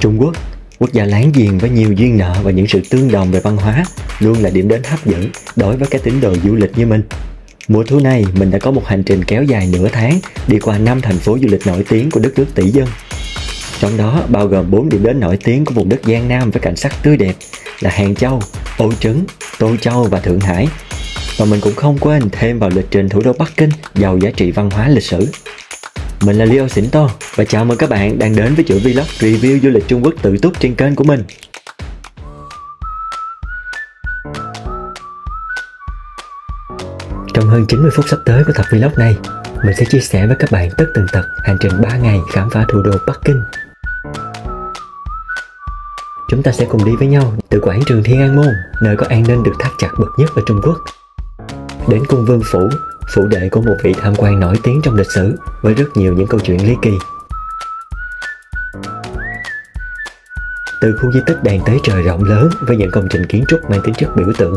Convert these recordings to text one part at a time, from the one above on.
Trung Quốc, quốc gia láng giềng với nhiều duyên nợ và những sự tương đồng về văn hóa, luôn là điểm đến hấp dẫn đối với các tín đồ du lịch như mình. Mùa thu này, mình đã có một hành trình kéo dài nửa tháng đi qua 5 thành phố du lịch nổi tiếng của đất nước tỷ dân. Trong đó bao gồm 4 điểm đến nổi tiếng của vùng đất Giang Nam với cảnh sắc tươi đẹp là Hàng Châu, Ô Trấn, Tô Châu và Thượng Hải. Và mình cũng không quên thêm vào lịch trình thủ đô Bắc Kinh giàu giá trị văn hóa lịch sử. Mình là Leo Xỉn To và chào mừng các bạn đang đến với chuỗi vlog review du lịch Trung Quốc tự túc trên kênh của mình. Trong hơn 90 phút sắp tới của tập vlog này, mình sẽ chia sẻ với các bạn tất tần tật hành trình 3 ngày khám phá thủ đô Bắc Kinh. Chúng ta sẽ cùng đi với nhau từ quảng trường Thiên An Môn, nơi có an ninh được thắt chặt bậc nhất ở Trung Quốc, đến cung Vương Phủ, phủ đệ của một vị tham quan nổi tiếng trong lịch sử với rất nhiều những câu chuyện ly kỳ. Từ khu di tích đàn tế trời rộng lớn với những công trình kiến trúc mang tính chất biểu tượng,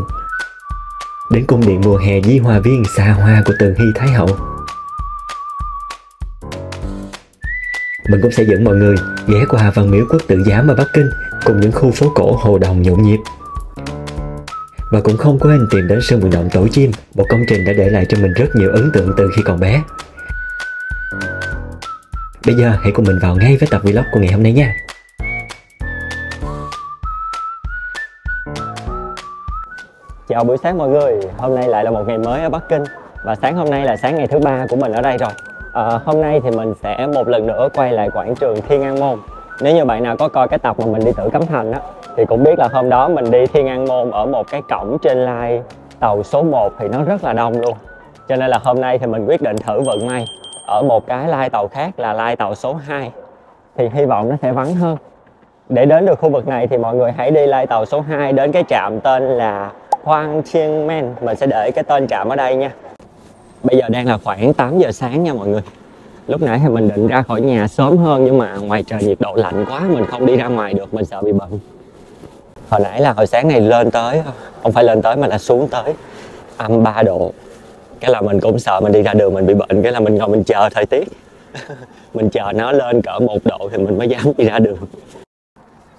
đến cung điện mùa hè Di Hòa Viên xa hoa của Từ Hy Thái Hậu. Mình cũng sẽ dẫn mọi người ghé qua Văn Miếu Quốc Tử Giám ở Bắc Kinh cùng những khu phố cổ Hồ Đồng nhộn nhịp. Và cũng không quên tìm đến sân vận động Tổ Chim, một công trình đã để lại cho mình rất nhiều ấn tượng từ khi còn bé. Bây giờ hãy cùng mình vào ngay với tập vlog của ngày hôm nay nha. Chào buổi sáng mọi người, hôm nay lại là một ngày mới ở Bắc Kinh. Và sáng hôm nay là sáng ngày thứ 3 của mình ở đây rồi. Hôm nay thì mình sẽ một lần nữa quay lại quảng trường Thiên An Môn. Nếu như bạn nào có coi cái tập mà mình đi Tử Cấm Thành á, thì cũng biết là hôm đó mình đi Thiên An Môn ở một cái cổng trên line tàu số 1 thì nó rất là đông luôn. Cho nên là hôm nay thì mình quyết định thử vận may ở một cái line tàu khác là line tàu số 2. Thì hy vọng nó sẽ vắng hơn. Để đến được khu vực này thì mọi người hãy đi line tàu số 2 đến cái trạm tên là Hoang Thiên Men. Mình sẽ để cái tên trạm ở đây nha. Bây giờ đang là khoảng 8 giờ sáng nha mọi người. Lúc nãy thì mình định ra khỏi nhà sớm hơn, nhưng mà ngoài trời nhiệt độ lạnh quá, mình không đi ra ngoài được, mình sợ bị bệnh. Hồi nãy là hồi sáng này lên tới, không phải lên tới mà là xuống tới âm 3 độ. Cái là mình cũng sợ mình đi ra đường mình bị bệnh, cái là mình ngồi mình chờ thời tiết. Mình chờ nó lên cỡ 1 độ thì mình mới dám đi ra đường.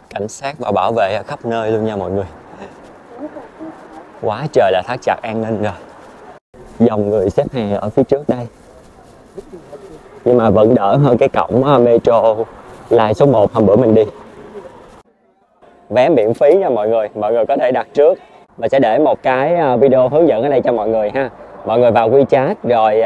Cảnh sát và bảo vệ ở khắp nơi luôn nha mọi người. Quá trời là thắt chặt an ninh rồi. Dòng người xếp hàng ở phía trước đây. Nhưng mà vẫn đỡ hơn cái cổng metro line số 1 hôm bữa mình đi. Vé miễn phí nha mọi người có thể đặt trước. Và sẽ để một cái video hướng dẫn ở đây cho mọi người ha. Mọi người vào WeChat rồi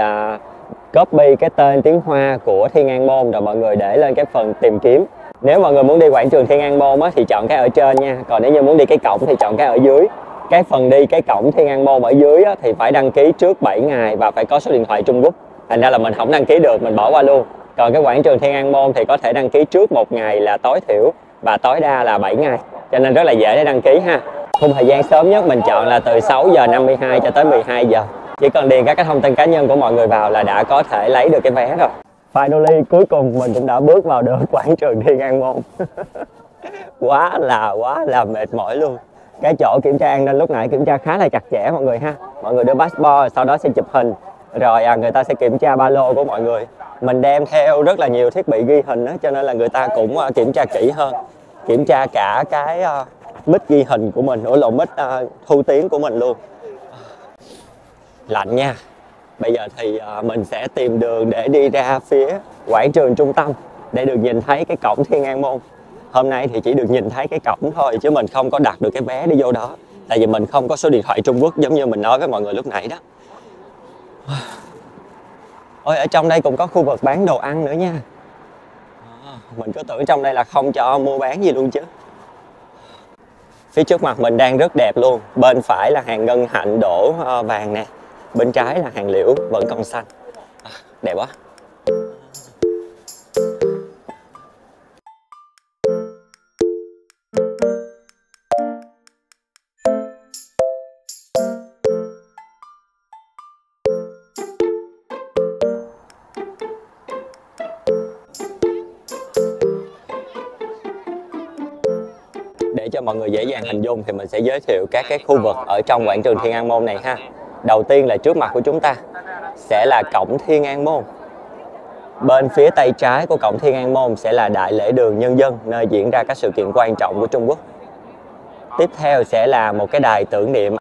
copy cái tên tiếng Hoa của Thiên An Môn, rồi mọi người để lên cái phần tìm kiếm. Nếu mọi người muốn đi quảng trường Thiên An Môn á, thì chọn cái ở trên nha. Còn nếu như muốn đi cái cổng thì chọn cái ở dưới. Cái phần đi cái cổng Thiên An Môn ở dưới á, thì phải đăng ký trước 7 ngày và phải có số điện thoại Trung Quốc. Thành ra là mình không đăng ký được, mình bỏ qua luôn. Còn cái quảng trường Thiên An Môn thì có thể đăng ký trước 1 ngày là tối thiểu và tối đa là 7 ngày. Cho nên rất là dễ để đăng ký ha. Khung thời gian sớm nhất mình chọn là từ 6 giờ 52 cho tới 12 giờ. Chỉ cần điền các cái thông tin cá nhân của mọi người vào là đã có thể lấy được cái vé rồi. Finally, cuối cùng mình cũng đã bước vào được quảng trường Thiên An Môn. quá là mệt mỏi luôn. Cái chỗ kiểm tra an ninh lúc nãy kiểm tra khá là chặt chẽ mọi người ha. Mọi người đưa passport, sau đó sẽ chụp hình. Rồi người ta sẽ kiểm tra ba lô của mọi người. Mình đem theo rất là nhiều thiết bị ghi hình đó, cho nên là người ta cũng kiểm tra kỹ hơn. Kiểm tra cả cái mic ghi hình của mình, mic thu tiếng của mình luôn. Lạnh nha. Bây giờ thì mình sẽ tìm đường để đi ra phía quảng trường trung tâm để được nhìn thấy cái cổng Thiên An Môn. Hôm nay thì chỉ được nhìn thấy cái cổng thôi, chứ mình không có đặt được cái vé đi vô đó. Tại vì mình không có số điện thoại Trung Quốc giống như mình nói với mọi người lúc nãy đó. Ôi, ở trong đây cũng có khu vực bán đồ ăn nữa nha. Mình cứ tưởng trong đây là không cho mua bán gì luôn chứ. Phía trước mặt mình đang rất đẹp luôn. Bên phải là hàng ngân hạnh đổ vàng nè. Bên trái là hàng liễu vẫn còn xanh. Đẹp quá. Để cho mọi người dễ dàng hình dung thì mình sẽ giới thiệu các cái khu vực ở trong quảng trường Thiên An Môn này ha. Đầu tiên là trước mặt của chúng ta sẽ là cổng Thiên An Môn. Bên phía tay trái của cổng Thiên An Môn sẽ là Đại lễ đường nhân dân, nơi diễn ra các sự kiện quan trọng của Trung Quốc. Tiếp theo sẽ là một cái đài tưởng niệm,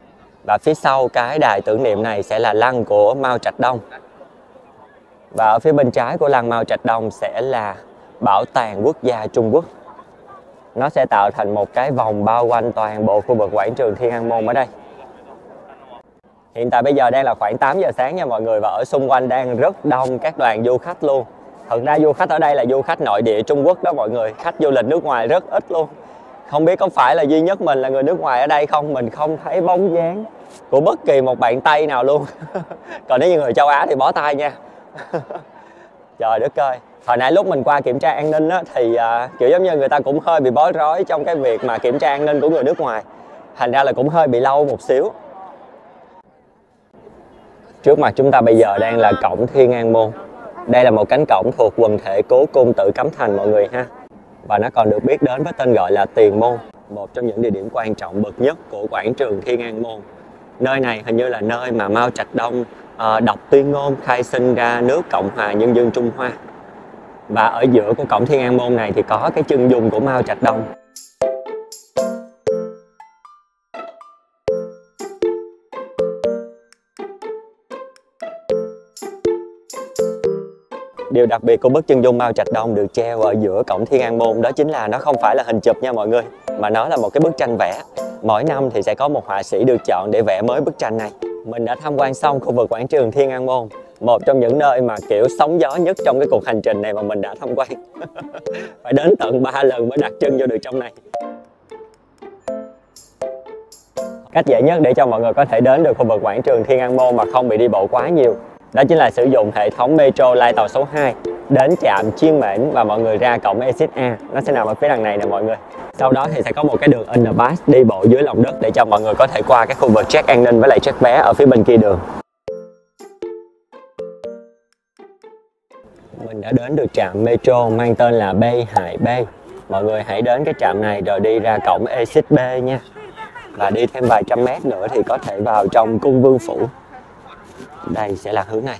và phía sau cái đài tưởng niệm này sẽ là lăng của Mao Trạch Đông. Và ở phía bên trái của lăng Mao Trạch Đông sẽ là Bảo tàng Quốc gia Trung Quốc. Nó sẽ tạo thành một cái vòng bao quanh toàn bộ khu vực quảng trường Thiên An Môn ở đây. Hiện tại bây giờ đang là khoảng 8 giờ sáng nha mọi người, và ở xung quanh đang rất đông các đoàn du khách luôn. Thật ra du khách ở đây là du khách nội địa Trung Quốc đó mọi người, khách du lịch nước ngoài rất ít luôn. Không biết có phải là duy nhất mình là người nước ngoài ở đây không, mình không thấy bóng dáng của bất kỳ một bạn Tây nào luôn. Còn nếu như người châu Á thì bó tay nha. Trời đất ơi, hồi nãy lúc mình qua kiểm tra an ninh á, thì kiểu giống như người ta cũng hơi bị bối rối trong cái việc mà kiểm tra an ninh của người nước ngoài. Thành ra là cũng hơi bị lâu một xíu. Trước mặt chúng ta bây giờ đang là cổng Thiên An Môn. Đây là một cánh cổng thuộc quần thể Cố Cung Tự Cấm Thành mọi người ha. Và nó còn được biết đến với tên gọi là Tiền Môn, một trong những địa điểm quan trọng bậc nhất của quảng trường Thiên An Môn. Nơi này hình như là nơi mà Mao Trạch Đông đọc tuyên ngôn khai sinh ra nước Cộng hòa Nhân dân Trung Hoa. Và ở giữa của cổng Thiên An Môn này thì có cái chân dung của Mao Trạch Đông. Điều đặc biệt của bức chân dung Mao Trạch Đông được treo ở giữa cổng Thiên An Môn đó chính là nó không phải là hình chụp nha mọi người, mà nó là một cái bức tranh vẽ. Mỗi năm thì sẽ có một họa sĩ được chọn để vẽ mới bức tranh này. Mình đã tham quan xong khu vực quảng trường Thiên An Môn, một trong những nơi mà kiểu sóng gió nhất trong cái cuộc hành trình này mà mình đã tham quan. Phải đến tận 3 lần mới đặt chân vô được trong này. Cách dễ nhất để cho mọi người có thể đến được khu vực quảng trường Thiên An Môn mà không bị đi bộ quá nhiều, đó chính là sử dụng hệ thống metro lai tàu số 2 đến trạm Chiên Mễn và mọi người ra cổng exit A. Nó sẽ nằm ở phía đằng này nè mọi người. Sau đó thì sẽ có một cái đường underpass đi bộ dưới lòng đất để cho mọi người có thể qua cái khu vực check an ninh với lại check vé ở phía bên kia đường. Mình đã đến được trạm metro mang tên là Bay Hải B. Mọi người hãy đến cái trạm này rồi đi ra cổng exit B nha. Và đi thêm vài trăm mét nữa thì có thể vào trong cung Vương Phủ. Đây sẽ là hướng này.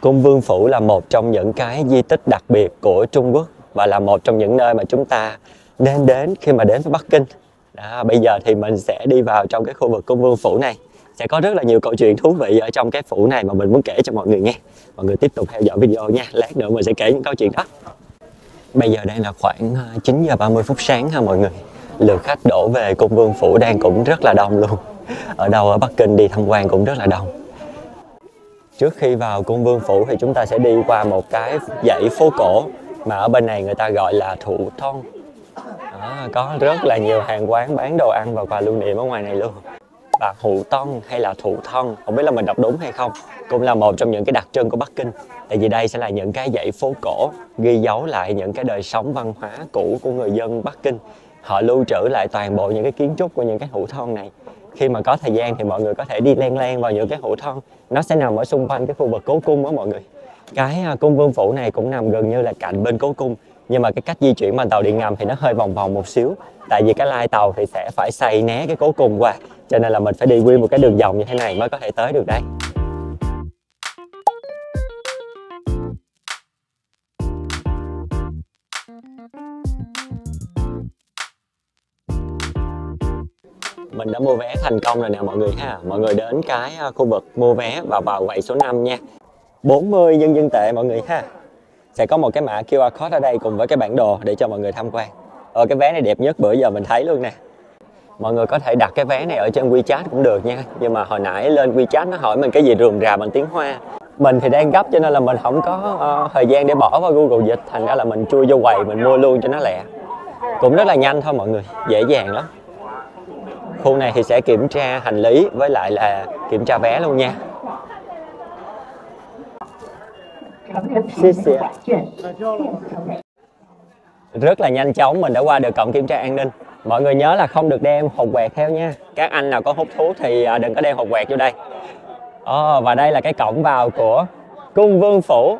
Cung Vương Phủ là một trong những cái di tích đặc biệt của Trung Quốc và là một trong những nơi mà chúng ta nên đến khi mà đến với Bắc Kinh. Đó, bây giờ thì mình sẽ đi vào trong cái khu vực Cung Vương Phủ này. Sẽ có rất là nhiều câu chuyện thú vị ở trong cái phủ này mà mình muốn kể cho mọi người nghe. Mọi người tiếp tục theo dõi video nha. Lát nữa mình sẽ kể những câu chuyện đó. Bây giờ đang là khoảng 9 giờ 30 phút sáng ha mọi người. Lượng khách đổ về Cung Vương Phủ đang cũng rất là đông luôn. Ở đâu ở Bắc Kinh đi tham quan cũng rất là đông. Trước khi vào Cung Vương Phủ thì chúng ta sẽ đi qua một cái dãy phố cổ mà ở bên này người ta gọi là Thụ Thông. Có rất là nhiều hàng quán bán đồ ăn và quà lưu niệm ở ngoài này luôn. Và Thụ Thông hay là Thụ Thông, không biết là mình đọc đúng hay không, cũng là một trong những cái đặc trưng của Bắc Kinh. Tại vì đây sẽ là những cái dãy phố cổ ghi dấu lại những cái đời sống văn hóa cũ của người dân Bắc Kinh. Họ lưu trữ lại toàn bộ những cái kiến trúc của những cái Thụ Thông này. Khi mà có thời gian thì mọi người có thể đi len len vào những cái Thụ Thông. Nó sẽ nằm ở xung quanh cái khu vực Cố Cung đó mọi người. Cái cung Vương Phủ này cũng nằm gần như là cạnh bên Cố Cung. Nhưng mà cái cách di chuyển bằng tàu điện ngầm thì nó hơi vòng vòng một xíu. Tại vì cái lai tàu thì sẽ phải xoay né cái Cố Cung qua. Cho nên là mình phải đi nguyên một cái đường vòng như thế này mới có thể tới được đây. Mình đã mua vé thành công rồi nè mọi người ha. Mọi người đến cái khu vực mua vé và vào quầy số 5 nha. 40 nhân dân tệ mọi người ha. Sẽ có một cái mã QR code ở đây cùng với cái bản đồ để cho mọi người tham quan. Cái vé này đẹp nhất bữa giờ mình thấy luôn nè. Mọi người có thể đặt cái vé này ở trên WeChat cũng được nha. Nhưng mà hồi nãy lên WeChat nó hỏi mình cái gì rườm rà bằng tiếng Hoa. Mình thì đang gấp cho nên là mình không có thời gian để bỏ vào Google Dịch. Thành ra là mình chui vô quầy mình mua luôn cho nó lẹ. Cũng rất là nhanh thôi mọi người, dễ dàng lắm. Khu này thì sẽ kiểm tra hành lý với lại là kiểm tra vé luôn nha. Rất là nhanh chóng mình đã qua được cổng kiểm tra an ninh. Mọi người nhớ là không được đem hộp quẹt theo nha. Các anh nào có hút thuốc thì đừng có đem hộp quẹt vô đây. Và đây là cái cổng vào của Cung Vương Phủ.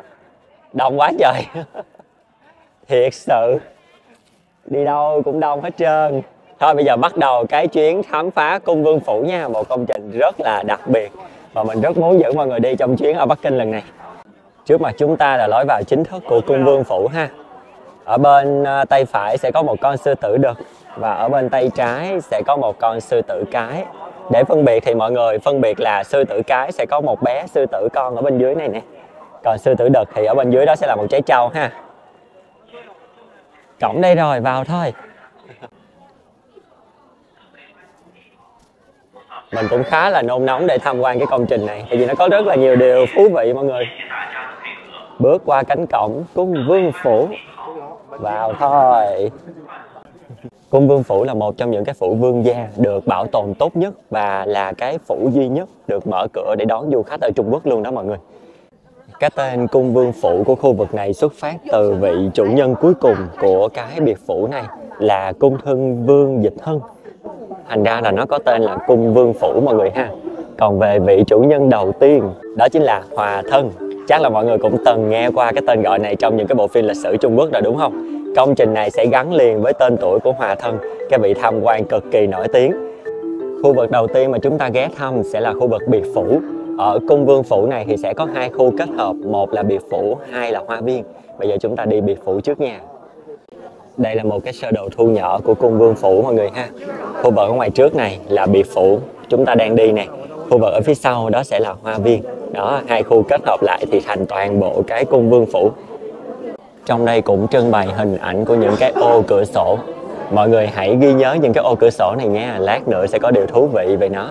Đông quá trời. Thiệt sự. Đi đâu cũng đông hết trơn. Thôi bây giờ bắt đầu cái chuyến khám phá Cung Vương Phủ nha. Một công trình rất là đặc biệt và mình rất muốn dẫn mọi người đi trong chuyến ở Bắc Kinh lần này. Trước mặt chúng ta là lối vào chính thức của cung Vương Phủ ha. Ở bên tay phải sẽ có một con sư tử đực và ở bên tay trái sẽ có một con sư tử cái. Để phân biệt thì mọi người phân biệt là sư tử cái sẽ có một bé sư tử con ở bên dưới này nè. Còn sư tử đực thì ở bên dưới đó sẽ là một trái trâu ha. Cổng đây rồi, vào thôi. Mình cũng khá là nôn nóng để tham quan cái công trình này, tại vì nó có rất là nhiều điều thú vị mọi người. Bước qua cánh cổng cung Vương Phủ, vào thôi. Cung Vương Phủ là một trong những cái phủ vương gia được bảo tồn tốt nhất và là cái phủ duy nhất được mở cửa để đón du khách ở Trung Quốc luôn đó mọi người. Cái tên cung Vương Phủ của khu vực này xuất phát từ vị chủ nhân cuối cùng của cái biệt phủ này là cung Thân Vương Dịch Hân. Thành ra là nó có tên là cung Vương Phủ mọi người ha. Còn về vị chủ nhân đầu tiên đó chính là Hòa Thân. Chắc là mọi người cũng từng nghe qua cái tên gọi này trong những cái bộ phim lịch sử Trung Quốc rồi đúng không? Công trình này sẽ gắn liền với tên tuổi của Hòa Thân, cái vị tham quan cực kỳ nổi tiếng. Khu vực đầu tiên mà chúng ta ghé thăm sẽ là khu vực biệt phủ. Ở cung Vương Phủ này thì sẽ có hai khu kết hợp, một là biệt phủ, hai là hoa viên. Bây giờ chúng ta đi biệt phủ trước nha. Đây là một cái sơ đồ thu nhỏ của cung Vương Phủ mọi người ha. Khu vực ở ngoài trước này là biệt phủ chúng ta đang đi nè. Khu vực ở phía sau đó sẽ là hoa viên. Đó, hai khu kết hợp lại thì thành toàn bộ cái cung Vương Phủ. Trong đây cũng trưng bày hình ảnh của những cái ô cửa sổ. Mọi người hãy ghi nhớ những cái ô cửa sổ này nha, lát nữa sẽ có điều thú vị về nó.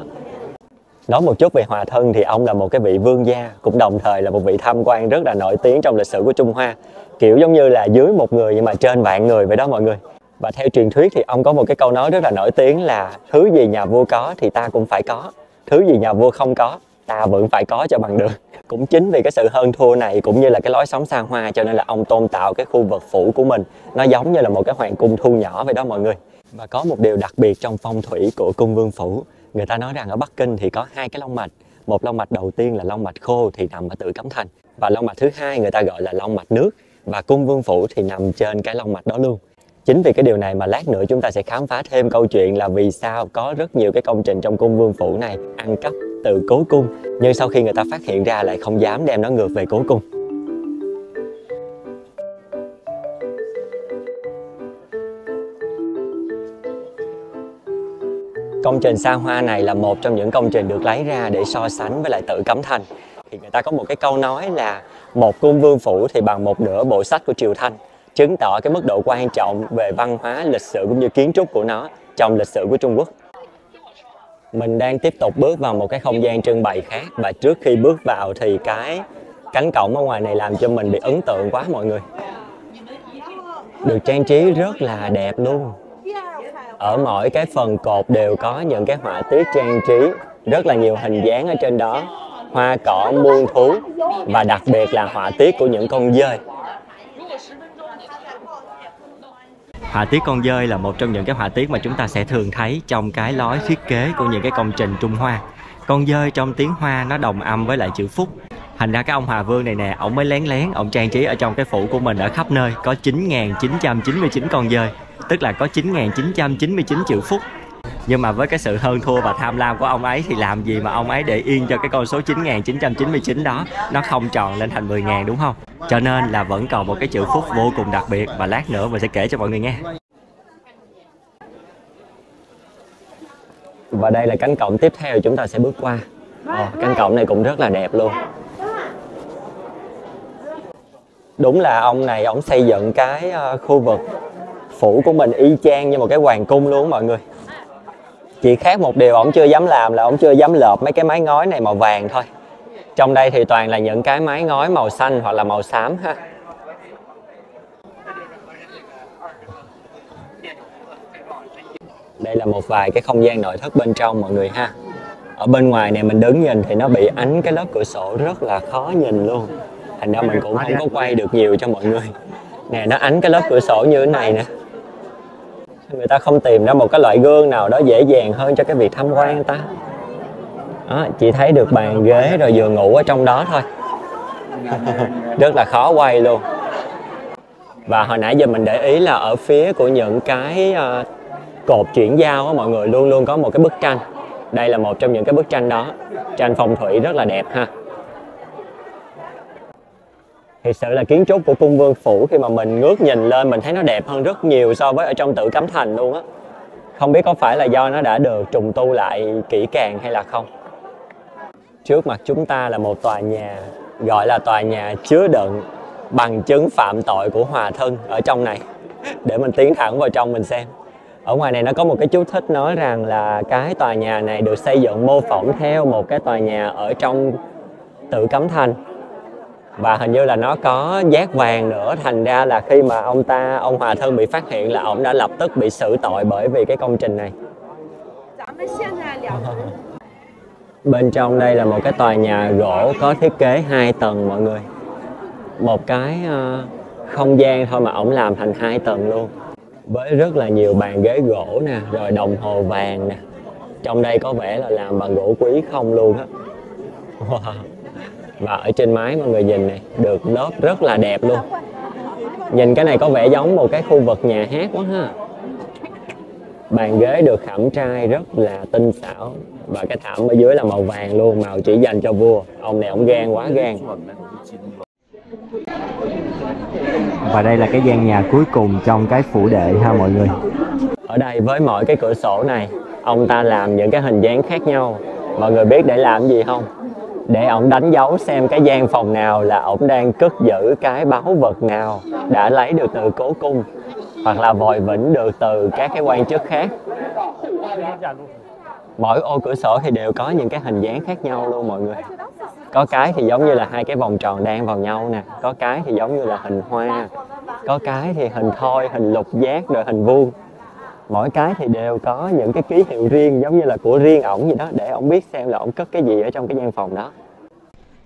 Nói một chút về Hòa Thân thì ông là một cái vị vương gia, cũng đồng thời là một vị tham quan rất là nổi tiếng trong lịch sử của Trung Hoa. Kiểu giống như là dưới một người nhưng mà trên vạn người vậy đó mọi người. Và theo truyền thuyết thì ông có một cái câu nói rất là nổi tiếng là thứ gì nhà vua có thì ta cũng phải có, thứ gì nhà vua không có ta vẫn phải có cho bằng được. Cũng chính vì cái sự hơn thua này cũng như là cái lối sống xa hoa cho nên là ông tôn tạo cái khu vực phủ của mình nó giống như là một cái hoàng cung thu nhỏ vậy đó mọi người. Và có một điều đặc biệt trong phong thủy của cung Vương Phủ. Người ta nói rằng ở Bắc Kinh thì có hai cái long mạch. Một long mạch đầu tiên là long mạch khô thì nằm ở Tử Cấm Thành. Và long mạch thứ hai người ta gọi là long mạch nước. Và cung Vương Phủ thì nằm trên cái long mạch đó luôn. Chính vì cái điều này mà lát nữa chúng ta sẽ khám phá thêm câu chuyện là vì sao có rất nhiều cái công trình trong cung Vương Phủ này ăn cắp từ cố cung. Nhưng sau khi người ta phát hiện ra lại không dám đem nó ngược về cố cung. Công trình xa hoa này là một trong những công trình được lấy ra để so sánh với lại Tử Cấm Thành. Thì người ta có một cái câu nói là một cung Vương Phủ thì bằng một nửa bộ sách của Triều Thanh, chứng tỏ cái mức độ quan trọng về văn hóa, lịch sử cũng như kiến trúc của nó trong lịch sử của Trung Quốc. Mình đang tiếp tục bước vào một cái không gian trưng bày khác và trước khi bước vào thì cái cánh cổng ở ngoài này làm cho mình bị ấn tượng quá mọi người. Được trang trí rất là đẹp luôn. Ở mỗi cái phần cột đều có những cái họa tiết trang trí, rất là nhiều hình dáng ở trên đó, hoa cỏ, muôn thú và đặc biệt là họa tiết của những con dơi. Họa tiết con dơi là một trong những cái họa tiết mà chúng ta sẽ thường thấy trong cái lối thiết kế của những cái công trình Trung Hoa. Con dơi trong tiếng Hoa nó đồng âm với lại chữ phúc. Thành ra cái ông Hòa Vương này nè, ổng mới lén lén, ổng trang trí ở trong cái phủ của mình ở khắp nơi. Có 9.999 con dơi, tức là có 9.999 chữ phúc. Nhưng mà với cái sự hơn thua và tham lam của ông ấy thì làm gì mà ông ấy để yên cho cái con số 9.999 đó nó không tròn lên thành 10.000 đúng không? Cho nên là vẫn còn một cái chữ phúc vô cùng đặc biệt và lát nữa mình sẽ kể cho mọi người nghe. Và đây là cánh cổng tiếp theo chúng ta sẽ bước qua. Cánh cổng này cũng rất là đẹp luôn. Đúng là ông này ông xây dựng cái khu vực phủ của mình y chang như một cái hoàng cung luôn mọi người. Chỉ khác một điều ổng chưa dám làm là ổng chưa dám lợp mấy cái mái ngói này màu vàng thôi. Trong đây thì toàn là những cái mái ngói màu xanh hoặc là màu xám ha. Đây là một vài cái không gian nội thất bên trong mọi người ha. Ở bên ngoài này mình đứng nhìn thì nó bị ánh cái lớp cửa sổ rất là khó nhìn luôn. Thành ra mình cũng không có quay được nhiều cho mọi người. Nè, nó ánh cái lớp cửa sổ như thế này nè. Người ta không tìm ra một cái loại gương nào đó dễ dàng hơn cho cái việc tham quan ta. Đó, chỉ thấy được bàn ghế rồi giường ngủ ở trong đó thôi. Rất là khó quay luôn. Và hồi nãy giờ mình để ý là ở phía của những cái cột chuyển giao á, mọi người luôn luôn có một cái bức tranh. Đây là một trong những cái bức tranh đó. Tranh phong thủy rất là đẹp ha. Thực sự là kiến trúc của cung Vương Phủ khi mà mình ngước nhìn lên mình thấy nó đẹp hơn rất nhiều so với ở trong Tử Cấm Thành luôn á. Không biết có phải là do nó đã được trùng tu lại kỹ càng hay là không. Trước mặt chúng ta là một tòa nhà gọi là tòa nhà chứa đựng bằng chứng phạm tội của Hòa Thân ở trong này. Để mình tiến thẳng vào trong mình xem. Ở ngoài này nó có một cái chú thích nói rằng là cái tòa nhà này được xây dựng mô phỏng theo một cái tòa nhà ở trong Tử Cấm Thành. Và hình như là nó có dát vàng nữa, thành ra là khi mà ông Hòa Thân bị phát hiện là ông đã lập tức bị xử tội bởi vì cái công trình này. Bên trong đây là một cái tòa nhà gỗ có thiết kế 2 tầng mọi người. Một cái không gian thôi mà ổng làm thành 2 tầng luôn. Với rất là nhiều bàn ghế gỗ nè, rồi đồng hồ vàng nè. Trong đây có vẻ là làm bằng gỗ quý không luôn á. Wow. Và ở trên mái mọi người nhìn này, được lốp rất là đẹp luôn. Nhìn cái này có vẻ giống một cái khu vực nhà hát quá ha. Bàn ghế được khảm trai rất là tinh xảo. Và cái thảm ở dưới là màu vàng luôn, màu chỉ dành cho vua. Ông này ông gan quá gan. Và đây là cái gian nhà cuối cùng trong cái phủ đệ ha mọi người. Ở đây với mỗi cái cửa sổ này, ông ta làm những cái hình dáng khác nhau. Mọi người biết để làm gì không? Để ổng đánh dấu xem cái gian phòng nào là ổng đang cất giữ cái báu vật nào đã lấy được từ cố cung, hoặc là vòi vĩnh được từ các cái quan chức khác. Mỗi ô cửa sổ thì đều có những cái hình dáng khác nhau luôn mọi người. Có cái thì giống như là 2 cái vòng tròn đan vào nhau nè, có cái thì giống như là hình hoa, có cái thì hình thoi, hình lục giác, rồi hình vuông. Mỗi cái thì đều có những cái ký hiệu riêng giống như là của riêng ổng vậy đó, để ổng biết xem là ổng cất cái gì ở trong cái gian phòng đó.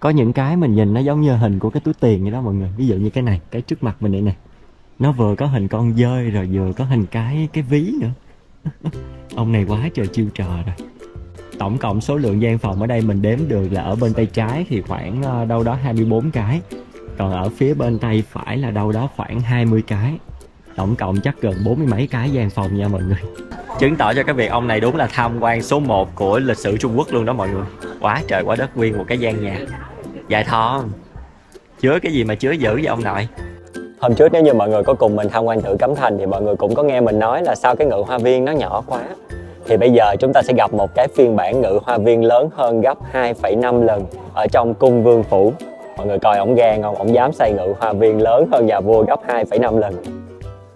Có những cái mình nhìn nó giống như hình của cái túi tiền vậy đó mọi người. Ví dụ như cái này, cái trước mặt mình đây nè, nó vừa có hình con dơi rồi vừa có hình cái ví nữa. Ông này quá trời chiêu trò rồi. Tổng cộng số lượng gian phòng ở đây mình đếm được là ở bên tay trái thì khoảng đâu đó 24 cái. Còn ở phía bên tay phải là đâu đó khoảng 20 cái. Tổng cộng chắc gần 40 mấy cái gian phòng nha mọi người. Chứng tỏ cho cái việc ông này đúng là tham quan số 1 của lịch sử Trung Quốc luôn đó mọi người. Quá trời quá đất, nguyên một cái gian nhà dài thon. Chứa cái gì mà chứa dữ vậy ông nội? Hôm trước nếu như mọi người có cùng mình tham quan Tử Cấm Thành thì mọi người cũng có nghe mình nói là sao cái ngự hoa viên nó nhỏ quá. Thì bây giờ chúng ta sẽ gặp một cái phiên bản ngự hoa viên lớn hơn gấp 2,5 lần ở trong cung Vương Phủ. Mọi người coi ổng gan không? Ổng dám xây ngự hoa viên lớn hơn nhà vua gấp 2,5 lần.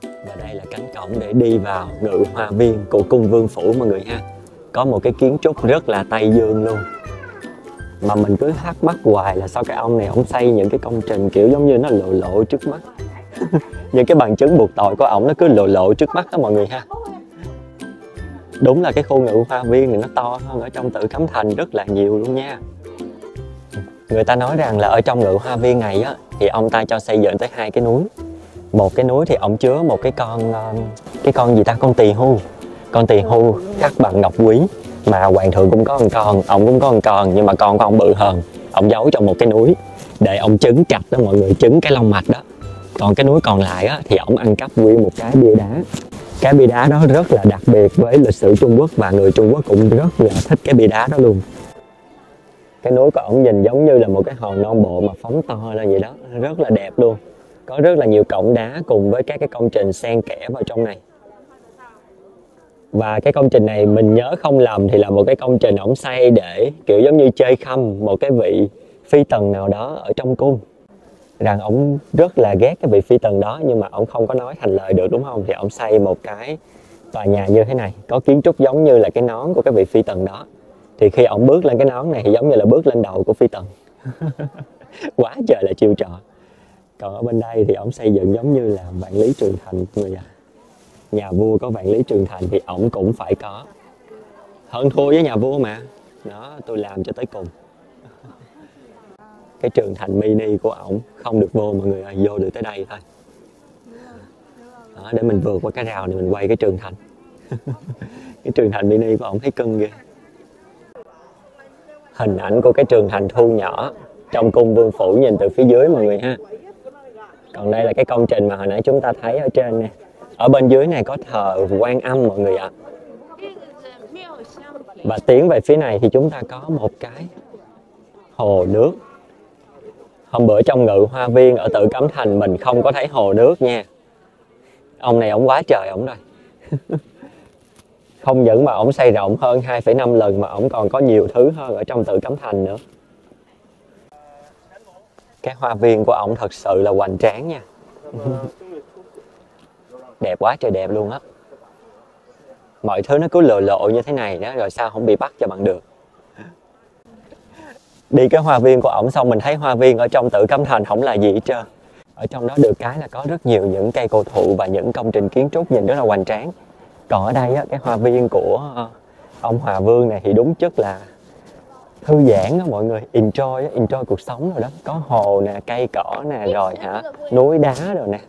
Và đây là cánh cổng để đi vào ngự hoa viên của cung Vương Phủ mọi người ha. Có một cái kiến trúc rất là Tây Dương luôn. Mà mình cứ thắc mắc hoài là sao cái ông này ổng xây những cái công trình kiểu giống như nó lộ lộ trước mắt. Những cái bằng chứng buộc tội của ổng nó cứ lộ lộ trước mắt đó mọi người ha. Đúng là cái khu ngự hoa viên này nó to hơn ở trong Tử Cấm Thành rất là nhiều luôn nha. Người ta nói rằng là ở trong ngự hoa viên này á thì ông ta cho xây dựng tới 2 cái núi. Một cái núi thì ổng chứa một cái con gì ta, con tỳ hưu. Con tỳ hưu khắc bằng ngọc quý. Mà hoàng thượng cũng có một con, ông cũng có một con, nhưng mà con của ông bự hơn. Ông giấu trong một cái núi để ông trứng cạch đó mọi người, trứng cái long mạch đó. Còn cái núi còn lại á thì ổng ăn cắp nguyên một cái bia đá. Cái bia đá đó rất là đặc biệt với lịch sử Trung Quốc, và người Trung Quốc cũng rất là thích cái bia đá đó luôn. Cái núi của ổng nhìn giống như là một cái hòn non bộ mà phóng to lên vậy đó, rất là đẹp luôn. Có rất là nhiều cổng đá cùng với các cái công trình xen kẽ vào trong này. Và cái công trình này mình nhớ không lầm thì là một cái công trình ổng xây để kiểu giống như chơi khăm một cái vị phi tần nào đó ở trong cung. Rằng ổng rất là ghét cái vị phi tần đó, nhưng mà ổng không có nói thành lời được đúng không? Thì ổng xây một cái tòa nhà như thế này, có kiến trúc giống như là cái nón của cái vị phi tần đó. Thì khi ổng bước lên cái nón này thì giống như là bước lên đầu của phi tần. Quá trời là chiêu trò. Còn ở bên đây thì ổng xây dựng giống như là vạn lý trường thành người à. Nhà vua có vạn lý trường thành thì ổng cũng phải có. Hơn thua với nhà vua mà. Đó, tôi làm cho tới cùng. Cái trường thành mini của ổng không được vô mọi người ơi, vô được tới đây thôi. Đó, để mình vượt qua cái rào này mình quay cái trường thành. Cái trường thành mini của ổng thấy cưng ghê. Hình ảnh của cái trường thành thu nhỏ trong cung Vương Phủ nhìn từ phía dưới mọi người ha. Còn đây là cái công trình mà hồi nãy chúng ta thấy ở trên nè. Ở bên dưới này có thờ Quan Âm mọi người ạ. Và tiến về phía này thì chúng ta có một cái hồ nước. Hôm bữa trong Ngự Hoa Viên ở Tử Cấm Thành mình không có thấy hồ nước nha. Ông này ổng quá trời ổng rồi. Không những mà ổng xây rộng hơn 2,5 lần mà ổng còn có nhiều thứ hơn ở trong Tử Cấm Thành nữa. Cái hoa viên của ổng thật sự là hoành tráng nha. Đẹp quá trời đẹp luôn á. Mọi thứ nó cứ lộ lộ như thế này đó, rồi sao không bị bắt cho bằng được. Đi cái hoa viên của ổng xong mình thấy hoa viên ở trong Tử Cấm Thành không là gì hết trơn. Ở trong đó được cái là có rất nhiều những cây cổ thụ và những công trình kiến trúc nhìn rất là hoành tráng. Còn ở đây á, cái hoa viên của ông Hòa Vương này thì đúng chất là thư giãn đó mọi người, enjoy cuộc sống rồi đó. Có hồ nè, cây cỏ nè, rồi núi đá rồi nè.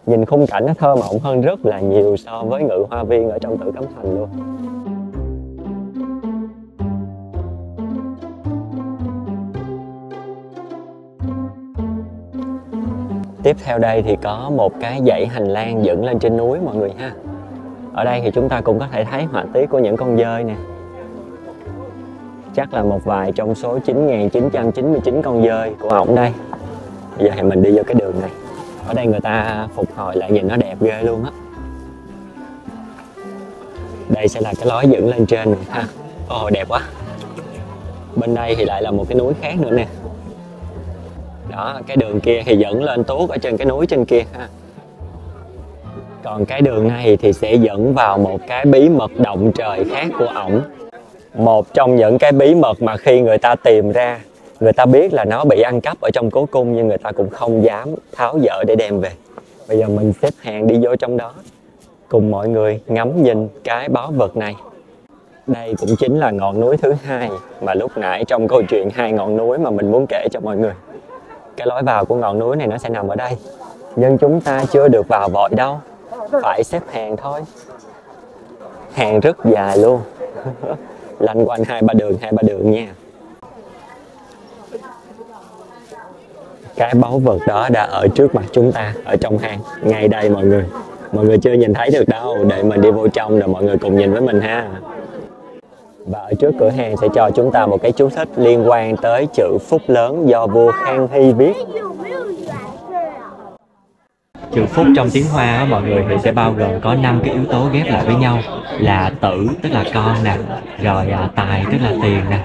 Nhìn khung cảnh nó thơ mộng hơn rất là nhiều so với Ngự Hoa Viên ở trong Tử Cấm Thành luôn. Tiếp theo đây thì có một cái dãy hành lang dựng lên trên núi mọi người ha. Ở đây thì chúng ta cũng có thể thấy họa tiết của những con dơi nè. Chắc là một vài trong số 9.999 con dơi của ổng đây. Bây giờ thì mình đi vô cái đường này. Ở đây người ta phục hồi lại nhìn nó đẹp ghê luôn á. Đây sẽ là cái lối dựng lên trên này ha. Ồ đẹp quá. Bên đây thì lại là một cái núi khác nữa nè. Đó, cái đường kia thì dẫn lên tuốt ở trên cái núi trên kia ha. Còn cái đường này thì sẽ dẫn vào một cái bí mật động trời khác của ổng. Một trong những cái bí mật mà khi người ta tìm ra, người ta biết là nó bị ăn cắp ở trong cố cung nhưng người ta cũng không dám tháo dỡ để đem về. Bây giờ mình xếp hàng đi vô trong đó, cùng mọi người ngắm nhìn cái báu vật này. Đây cũng chính là ngọn núi thứ hai mà lúc nãy trong câu chuyện 2 ngọn núi mà mình muốn kể cho mọi người. Cái lối vào của ngọn núi này nó sẽ nằm ở đây. Nhưng chúng ta chưa được vào vội đâu, phải xếp hàng thôi. Hàng rất dài luôn. Lanh quanh hai ba đường nha. Cái báu vật đó đã ở trước mặt chúng ta, ở trong hang, ngay đây mọi người. Mọi người chưa nhìn thấy được đâu, để mình đi vô trong rồi mọi người cùng nhìn với mình ha. Và ở trước cửa hàng sẽ cho chúng ta một cái chú thích liên quan tới chữ Phúc lớn do vua Khang Hy viết. Chữ Phúc trong tiếng Hoa á, mọi người thì sẽ bao gồm có 5 cái yếu tố ghép lại với nhau là tử tức là con nè, rồi tài tức là tiền nè,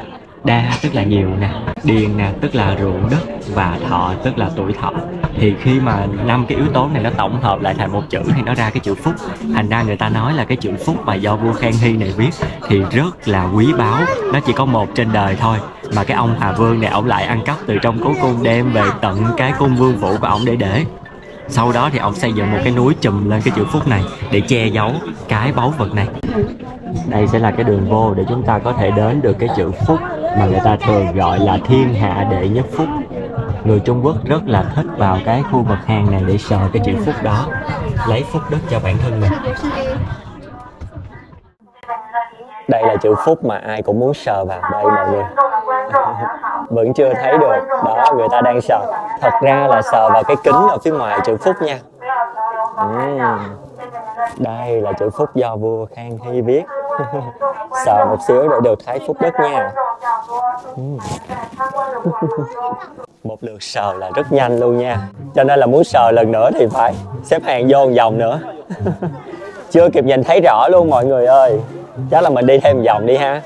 đa tức là nhiều nè, điền nè tức là ruộng đất và thọ tức là tuổi thọ. Thì khi mà 5 cái yếu tố này nó tổng hợp lại thành một chữ thì nó ra cái chữ Phúc. Thành ra người ta nói là cái chữ Phúc mà do vua Khang Hy này viết thì rất là quý báu, nó chỉ có một trên đời thôi. Mà cái ông Hòa Vương này ổng lại ăn cắp từ trong cố cung đem về tận cái cung vương phủ của ổng để. Sau đó thì ông xây dựng một cái núi chùm lên cái chữ Phúc này để che giấu cái báu vật này. Đây sẽ là cái đường vô để chúng ta có thể đến được cái chữ Phúc mà người ta thường gọi là thiên hạ đệ nhất Phúc. Người Trung Quốc rất là thích vào cái khu vực hang này để sờ cái chữ Phúc đó, lấy phúc đức cho bản thân mình. Đây là chữ Phúc mà ai cũng muốn sờ vào đây mọi người. Vẫn chưa thấy được. Đó, người ta đang sờ. Thật ra là sờ vào cái kính ở phía ngoài chữ Phúc nha. Đây là chữ Phúc do vua Khang Hy viết. Sờ một xíu để được thấy phúc đức nha. Một lượt sờ là rất nhanh luôn nha. Cho nên là muốn sờ lần nữa thì phải xếp hàng vô một vòng nữa. Chưa kịp nhìn thấy rõ luôn mọi người ơi. Chắc là mình đi thêm một vòng đi ha.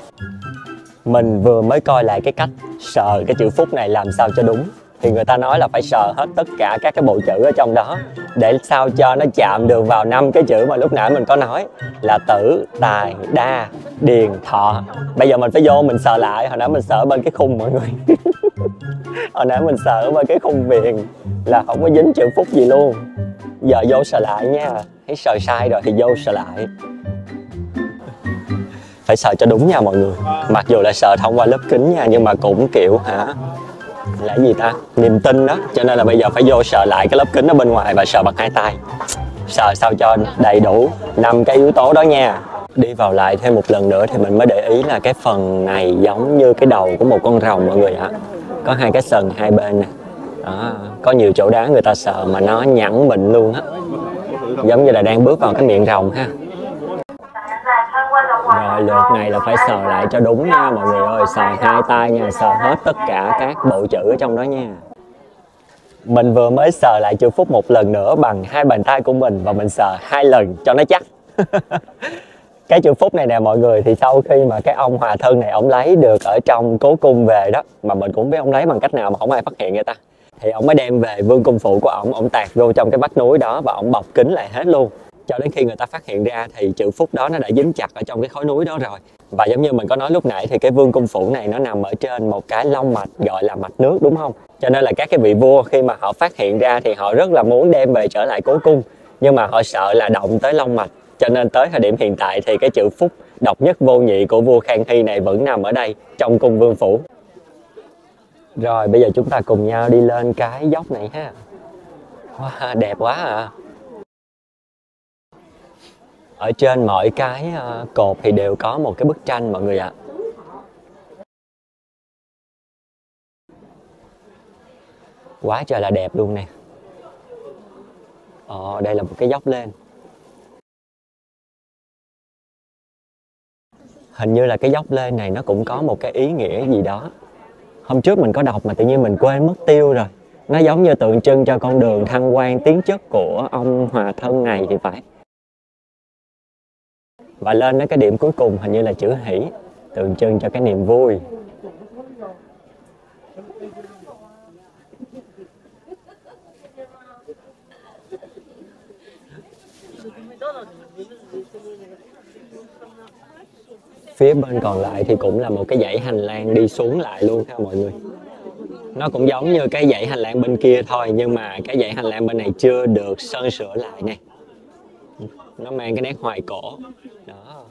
Mình vừa mới coi lại cái cách sờ cái chữ Phúc này làm sao cho đúng. Thì người ta nói là phải sờ hết tất cả các cái bộ chữ ở trong đó để sao cho nó chạm được vào 5 cái chữ mà lúc nãy mình có nói là tử, tài, đa, điền, thọ. Bây giờ mình phải vô mình sờ lại. Hồi nãy mình sờ bên cái khung mọi người. Hồi nãy mình sờ bên cái khung viền là không có dính chữ Phúc gì luôn. Giờ vô sờ lại nha. Thấy sờ sai rồi thì vô sờ lại. Phải sờ cho đúng nha mọi người. Mặc dù là sờ thông qua lớp kính nha, nhưng mà cũng kiểu là gì ta, niềm tin đó. Cho nên là bây giờ phải vô sờ lại cái lớp kính ở bên ngoài và sờ bằng 2 tay. Sờ sao cho đầy đủ 5 cái yếu tố đó nha. Đi vào lại thêm một lần nữa thì mình mới để ý là cái phần này giống như cái đầu của một con rồng mọi người ạ. Có 2 cái sừng hai bên nè. Đó, có nhiều chỗ đá người ta sờ mà nó nhẵn mịn luôn á. Giống như là đang bước vào cái miệng rồng ha. Rồi lượt này là phải sờ lại cho đúng nha mọi người ơi. Sờ 2 tay nha, sờ hết tất cả các bộ chữ ở trong đó nha. Mình vừa mới sờ lại chữ Phúc một lần nữa bằng hai bàn tay của mình và mình sờ 2 lần cho nó chắc. Cái chữ Phúc này nè mọi người, thì sau khi mà cái ông Hòa Thân này ông lấy được ở trong cố cung về đó, mà mình cũng biết ông lấy bằng cách nào mà không ai phát hiện người ta, thì ông mới đem về vương cung phủ của ông tạc vô trong cái vách núi đó và ông bọc kín lại hết luôn. Cho đến khi người ta phát hiện ra thì chữ Phúc đó nó đã dính chặt ở trong cái khối núi đó rồi. Và giống như mình có nói lúc nãy thì cái vương cung phủ này nó nằm ở trên một cái long mạch gọi là mạch nước, đúng không? Cho nên là các cái vị vua khi mà họ phát hiện ra thì họ rất là muốn đem về trở lại cố cung, nhưng mà họ sợ là động tới long mạch. Cho nên tới thời điểm hiện tại thì cái chữ Phúc độc nhất vô nhị của vua Khang Hy này vẫn nằm ở đây trong cung vương phủ. Rồi bây giờ chúng ta cùng nhau đi lên cái dốc này ha. Wow, đẹp quá à. Ở trên mọi cái cột thì đều có một cái bức tranh mọi người ạ. Quá trời là đẹp luôn nè. Đây là một cái dốc lên. Hình như là cái dốc lên này nó cũng có một cái ý nghĩa gì đó. Hôm trước mình có đọc mà tự nhiên mình quên mất tiêu rồi. Nó giống như tượng trưng cho con đường thăng quan tiến chức của ông Hòa Thân này thì phải. Và lên đến cái điểm cuối cùng hình như là chữ Hỷ, tượng trưng cho cái niềm vui. Phía bên còn lại thì cũng là một cái dãy hành lang đi xuống lại luôn ha mọi người. Nó cũng giống như cái dãy hành lang bên kia thôi, nhưng mà cái dãy hành lang bên này chưa được sơn sửa lại nè. Nó mang cái nét hoài cổ. Đó.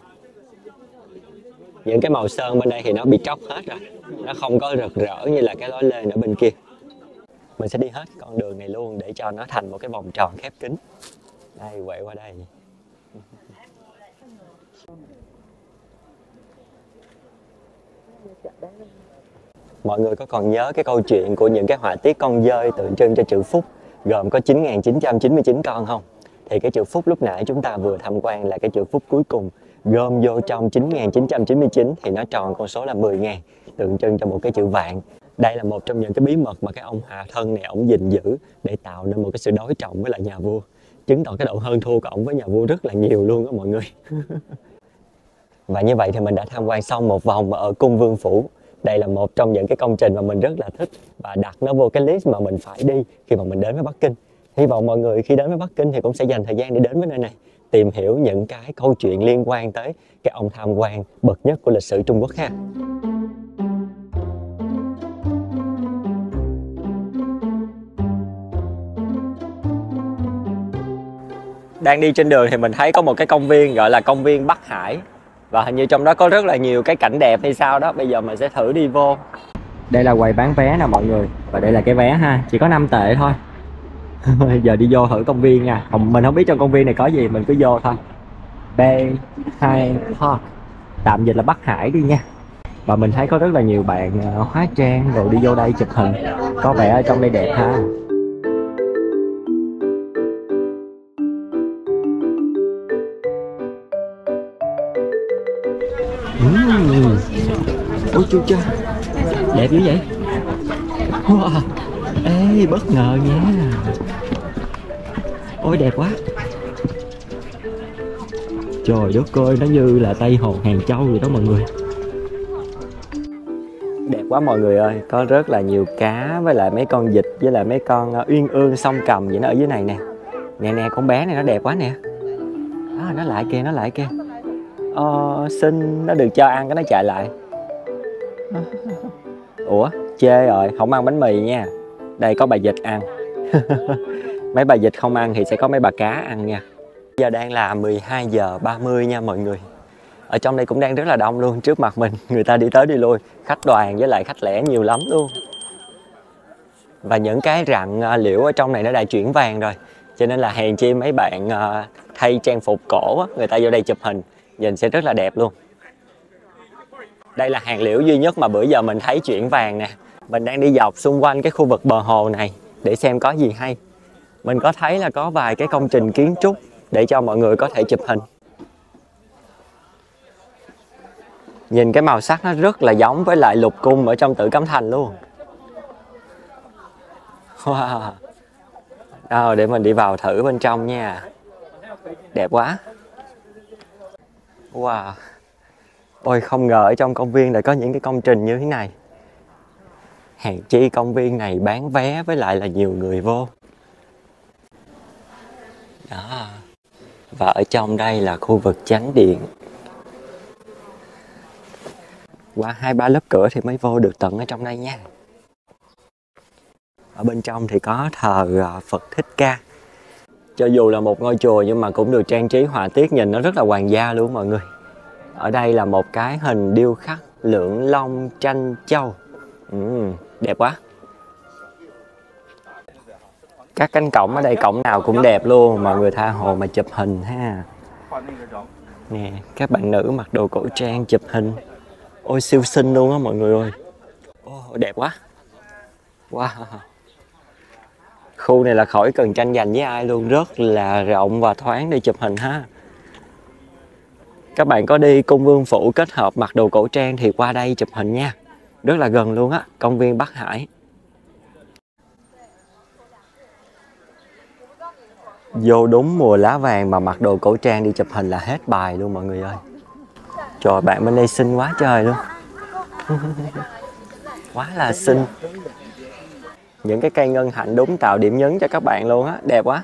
Những cái màu sơn bên đây thì nó bị tróc hết rồi. Nó không có rực rỡ như là cái lối lên ở bên kia. Mình sẽ đi hết con đường này luôn để cho nó thành một cái vòng tròn khép kín. Đây, quẹo qua đây. Mọi người có còn nhớ cái câu chuyện của những cái họa tiết con dơi tượng trưng cho chữ Phúc gồm có 9.999 con không? Thì cái chữ Phúc lúc nãy chúng ta vừa tham quan là cái chữ Phúc cuối cùng, gom vô trong 9.999 thì nó tròn con số là 10.000, tượng trưng cho một cái chữ vạn. Đây là một trong những cái bí mật mà cái ông Hòa Thân này ổng gìn giữ để tạo nên một cái sự đối trọng với lại nhà vua, chứng tỏ cái độ hơn thua của ổng với nhà vua rất là nhiều luôn đó mọi người. Và như vậy thì mình đã tham quan xong một vòng ở cung vương phủ. Đây là một trong những cái công trình mà mình rất là thích và đặt nó vô cái list mà mình phải đi khi mà mình đến với Bắc Kinh. Hy vọng mọi người khi đến với Bắc Kinh thì cũng sẽ dành thời gian để đến với nơi này, tìm hiểu những cái câu chuyện liên quan tới cái ông tham quan bậc nhất của lịch sử Trung Quốc ha. Đang đi trên đường thì mình thấy có một cái công viên gọi là công viên Bắc Hải. Và hình như trong đó có rất là nhiều cái cảnh đẹp hay sao đó. Bây giờ mình sẽ thử đi vô. Đây là quầy bán vé nè mọi người. Và đây là cái vé ha. Chỉ có 5 tệ thôi. Giờ đi vô thử công viên nha. Mình không biết trong công viên này có gì, mình cứ vô thôi. Bay2 Park, tạm dịch là Bắc Hải đi nha. Và mình thấy có rất là nhiều bạn hóa trang rồi đi vô đây chụp hình. Có vẻ ở trong đây đẹp ha. Ôi chú cha, đẹp dữ vậy. Wow. Ê, bất ngờ nha. Ôi đẹp quá. Trời đất ơi, nó như là Tây Hồ Hàng Châu vậy đó mọi người. Đẹp quá mọi người ơi. Có rất là nhiều cá với lại mấy con vịt với lại mấy con uyên ương song cầm vậy nó ở dưới này nè. Nè nè, con bé này nó đẹp quá nè. Nó lại kìa, nó lại kìa. Xin nó được cho ăn cái nó chạy lại. Ủa chê rồi, không ăn bánh mì nha. Đây có bà vịt ăn. Mấy bà vịt không ăn thì sẽ có mấy bà cá ăn nha. Giờ đang là 12 giờ 30 nha mọi người. Ở trong đây cũng đang rất là đông luôn. Trước mặt mình người ta đi tới đi lui, khách đoàn với lại khách lẻ nhiều lắm luôn. Và những cái rặng liễu ở trong này nó đã chuyển vàng rồi. Cho nên là hèn chi mấy bạn thay trang phục cổ á, người ta vô đây chụp hình nhìn sẽ rất là đẹp luôn. Đây là hàng liễu duy nhất mà bữa giờ mình thấy chuyển vàng nè. Mình đang đi dọc xung quanh cái khu vực bờ hồ này để xem có gì hay. Mình có thấy là có vài cái công trình kiến trúc để cho mọi người có thể chụp hình. Nhìn cái màu sắc nó rất là giống với lại lục cung ở trong Tử Cấm Thành luôn. Wow. Đâu, để mình đi vào thử bên trong nha. Đẹp quá. Wow. Ôi, không ngờ ở trong công viên lại có những cái công trình như thế này. Hèn chi công viên này bán vé với lại là nhiều người vô. Đó. Và ở trong đây là khu vực chánh điện. Qua 2-3 lớp cửa thì mới vô được tận ở trong đây nha. Ở bên trong thì có thờ Phật Thích Ca. Cho dù là một ngôi chùa nhưng mà cũng được trang trí họa tiết nhìn nó rất là hoàng gia luôn mọi người. Ở đây là một cái hình điêu khắc Lưỡng Long tranh châu. Đẹp quá. Các cánh cổng ở đây cổng nào cũng đẹp luôn, mọi người tha hồ mà chụp hình ha. Nè, các bạn nữ mặc đồ cổ trang chụp hình. Ôi siêu xinh luôn á mọi người ơi. Đẹp quá. Wow. Khu này là khỏi cần tranh giành với ai luôn, rất là rộng và thoáng để chụp hình ha. Các bạn có đi cung Vương Phủ kết hợp mặc đồ cổ trang thì qua đây chụp hình nha. Rất là gần luôn á, công viên Bắc Hải. Vô đúng mùa lá vàng mà mặc đồ cổ trang đi chụp hình là hết bài luôn mọi người ơi. Trời, bạn bên đây xinh quá trời luôn. Quá là xinh. Những cái cây ngân hạnh đúng tạo điểm nhấn cho các bạn luôn á, đẹp quá.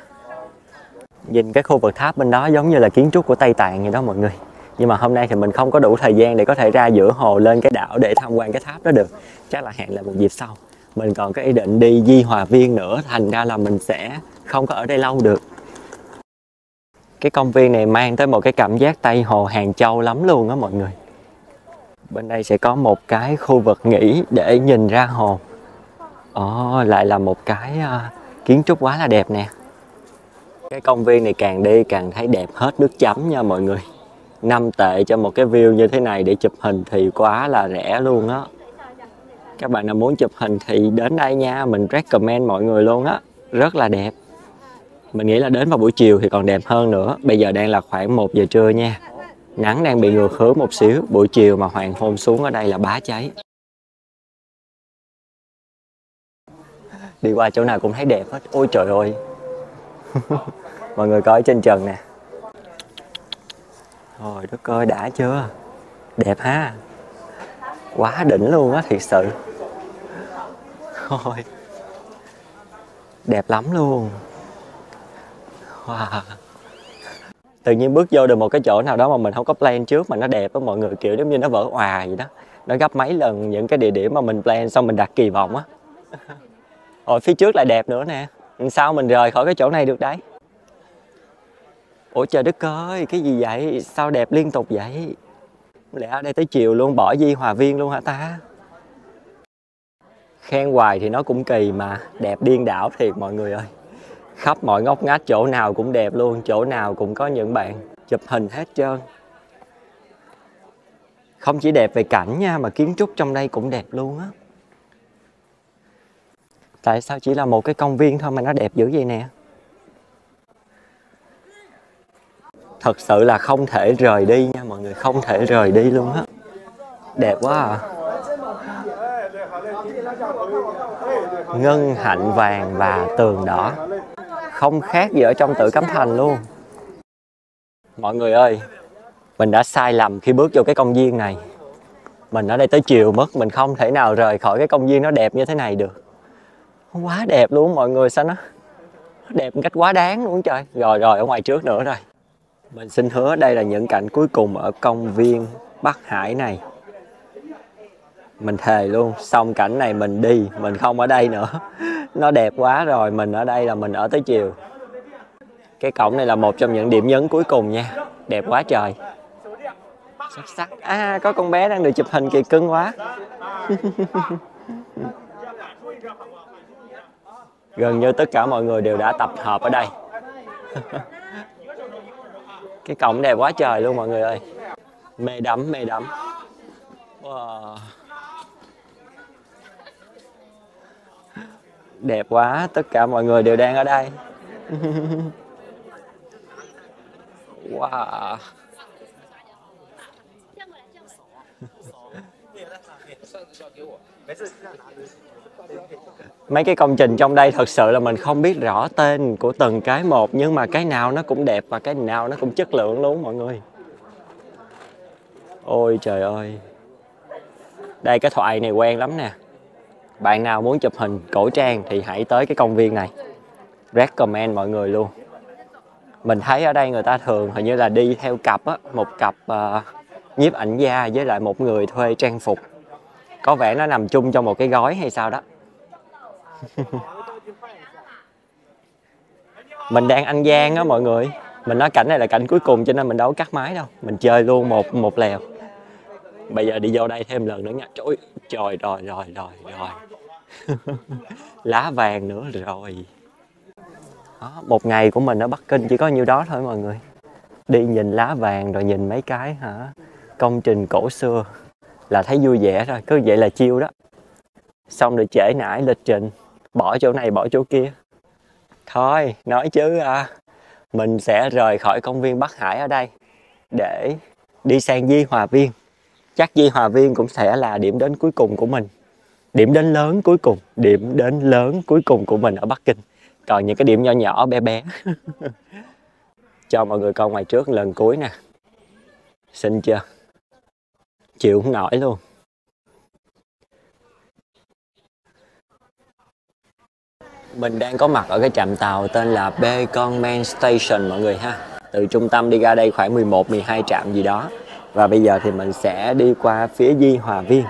Nhìn cái khu vực tháp bên đó giống như là kiến trúc của Tây Tạng vậy đó mọi người. Nhưng mà hôm nay thì mình không có đủ thời gian để có thể ra giữa hồ lên cái đảo để tham quan cái tháp đó được. Chắc là hẹn lại một dịp sau. Mình còn có ý định đi Di Hòa Viên nữa, thành ra là mình sẽ không có ở đây lâu được. Cái công viên này mang tới một cái cảm giác Tây Hồ Hàng Châu lắm luôn á mọi người. Bên đây sẽ có một cái khu vực nghỉ để nhìn ra hồ. Lại là một cái kiến trúc quá là đẹp nè. Cái công viên này càng đi càng thấy đẹp hết nước chấm nha mọi người. 5 tệ cho một cái view như thế này để chụp hình thì quá là rẻ luôn á. Các bạn nào muốn chụp hình thì đến đây nha, mình recommend mọi người luôn á. Rất là đẹp. Mình nghĩ là đến vào buổi chiều thì còn đẹp hơn nữa. Bây giờ đang là khoảng 1 giờ trưa nha. Nắng đang bị ngược hướng một xíu. Buổi chiều mà hoàng hôn xuống ở đây là bá cháy. Đi qua chỗ nào cũng thấy đẹp hết. Ôi trời ơi. Mọi người coi trên trần nè. Trời đất ơi, đã chưa? Đẹp ha. Quá đỉnh luôn á, thiệt sự. Thôi. Đẹp lắm luôn. Wow. Tự nhiên bước vô được một cái chỗ nào đó mà mình không có plan trước mà nó đẹp á mọi người, kiểu giống như nó vỡ òa vậy đó. Nó gấp mấy lần những cái địa điểm mà mình plan xong mình đặt kỳ vọng á. Rồi phía trước lại đẹp nữa nè. Sao mình rời khỏi cái chỗ này được đấy? Ủa trời đất ơi, cái gì vậy? Sao đẹp liên tục vậy? Lẽ ở đây tới chiều luôn, bỏ Di Hòa Viên luôn hả ta? Khen hoài thì nó cũng kỳ mà, đẹp điên đảo thiệt mọi người ơi. Khắp mọi ngóc ngách chỗ nào cũng đẹp luôn, chỗ nào cũng có những bạn chụp hình hết trơn. Không chỉ đẹp về cảnh nha, mà kiến trúc trong đây cũng đẹp luôn á. Tại sao chỉ là một cái công viên thôi mà nó đẹp dữ vậy nè? Thật sự là không thể rời đi nha mọi người, không thể rời đi luôn á. Đẹp quá à. Ngân hạnh vàng và tường đỏ. Không khác gì ở trong Tử Cấm Thành luôn. Mọi người ơi, mình đã sai lầm khi bước vô cái công viên này. Mình ở đây tới chiều mất, mình không thể nào rời khỏi cái công viên nó đẹp như thế này được. Quá đẹp luôn mọi người, sao nó đẹp một cách quá đáng luôn trời. Rồi ở ngoài trước nữa rồi. Mình xin hứa đây là những cảnh cuối cùng ở công viên Bắc Hải này. Mình thề luôn, xong cảnh này mình đi, mình không ở đây nữa. Nó đẹp quá rồi, mình ở đây là mình ở tới chiều. Cái cổng này là một trong những điểm nhấn cuối cùng nha. Đẹp quá trời. Xuất sắc. À, có con bé đang được chụp hình kìa, cưng quá. Gần như tất cả mọi người đều đã tập hợp ở đây. Cái cổng đẹp quá trời luôn mọi người ơi. Mê đắm, mê đắm. Wow. Đẹp quá, tất cả mọi người đều đang ở đây. Wow. Mấy cái công trình trong đây thật sự là mình không biết rõ tên của từng cái một, nhưng mà cái nào nó cũng đẹp và cái nào nó cũng chất lượng luôn mọi người. Ôi trời ơi. Đây cái thoại này quen lắm nè. Bạn nào muốn chụp hình cổ trang thì hãy tới cái công viên này. Recommend mọi người luôn. Mình thấy ở đây người ta thường hình như là đi theo cặp á, một cặp nhiếp ảnh gia với lại một người thuê trang phục. Có vẻ nó nằm chung trong một cái gói hay sao đó. Mình đang ăn gian á mọi người. Mình nói cảnh này là cảnh cuối cùng cho nên mình đâu có cắt máy đâu. Mình chơi luôn một lèo. Bây giờ đi vô đây thêm lần nữa nha. Trời rồi. Lá vàng nữa rồi. Đó, một ngày của mình ở Bắc Kinh chỉ có nhiêu đó thôi mọi người. Đi nhìn lá vàng rồi nhìn mấy cái công trình cổ xưa là thấy vui vẻ rồi. Cứ vậy là chill đó. Xong rồi trễ nải lịch trình, bỏ chỗ này bỏ chỗ kia. Thôi nói chứ mình sẽ rời khỏi công viên Bắc Hải ở đây để đi sang Di Hòa Viên. Chắc Di Hòa Viên cũng sẽ là điểm đến cuối cùng của mình. Điểm đến lớn cuối cùng của mình ở Bắc Kinh. Còn những cái điểm nhỏ nhỏ bé bé cho mọi người coi ngoài trước lần cuối nè. Xinh chưa? Chịu không nổi luôn. Mình đang có mặt ở cái trạm tàu tên là Beijing Station mọi người ha. Từ trung tâm đi ra đây khoảng 11-12 trạm gì đó. Và bây giờ thì mình sẽ đi qua phía Di Hòa Viên.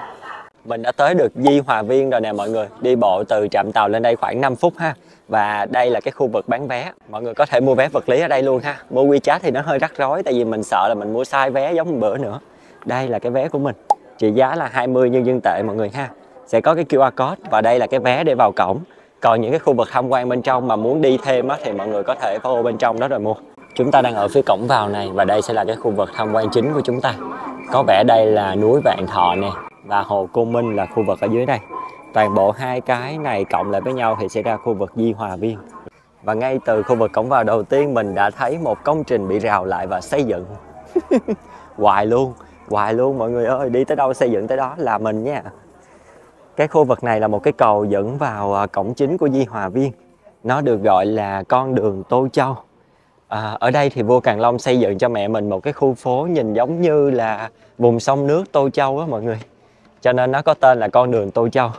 Mình đã tới được Di Hòa Viên rồi nè mọi người. Đi bộ từ trạm tàu lên đây khoảng 5 phút ha. Và đây là cái khu vực bán vé. Mọi người có thể mua vé vật lý ở đây luôn ha. Mua WeChat thì nó hơi rắc rối, tại vì mình sợ là mình mua sai vé giống một bữa nữa. Đây là cái vé của mình. Trị giá là 20 nhân dân tệ mọi người ha. Sẽ có cái QR code và đây là cái vé để vào cổng. Còn những cái khu vực tham quan bên trong mà muốn đi thêm thì mọi người có thể follow bên trong đó rồi mua. Chúng ta đang ở phía cổng vào này và đây sẽ là cái khu vực tham quan chính của chúng ta. Có vẻ đây là núi Vạn Thọ nè và hồ Côn Minh là khu vực ở dưới đây. Toàn bộ hai cái này cộng lại với nhau thì sẽ ra khu vực Di Hòa Viên. Và ngay từ khu vực cổng vào đầu tiên mình đã thấy một công trình bị rào lại và xây dựng. Hoài luôn mọi người ơi, đi tới đâu xây dựng tới đó là mình nha. Cái khu vực này là một cái cầu dẫn vào cổng chính của Di Hòa Viên. Nó được gọi là con đường Tô Châu. Ở đây thì vua Càn Long xây dựng cho mẹ mình một cái khu phố nhìn giống như là vùng sông nước Tô Châu á mọi người. Cho nên nó có tên là con đường Tô Châu.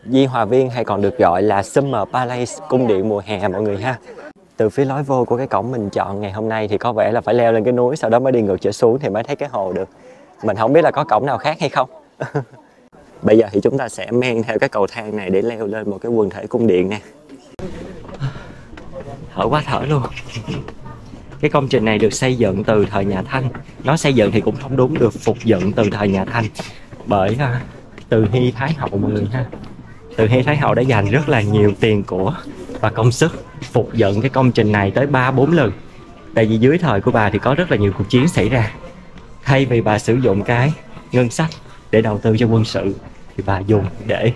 Di Hòa Viên hay còn được gọi là Summer Palace, cung điện mùa hè mọi người ha. Từ phía lối vô của cái cổng mình chọn ngày hôm nay thì có vẻ là phải leo lên cái núi, sau đó mới đi ngược trở xuống thì mới thấy cái hồ được. Mình không biết là có cổng nào khác hay không. Bây giờ thì chúng ta sẽ men theo cái cầu thang này để leo lên một cái quần thể cung điện nè. Thở quá thở luôn. Cái công trình này được xây dựng từ thời nhà Thanh. Nó xây dựng thì cũng không đúng, được phục dựng từ thời nhà Thanh bởi Từ Hy Thái Hậu mọi người ha. Từ Hy Thái Hậu đã dành rất là nhiều tiền của và công sức phục dựng cái công trình này tới 3-4 lần. Tại vì dưới thời của bà thì có rất là nhiều cuộc chiến xảy ra. Thay vì bà sử dụng cái ngân sách để đầu tư cho quân sự thì bà dùng để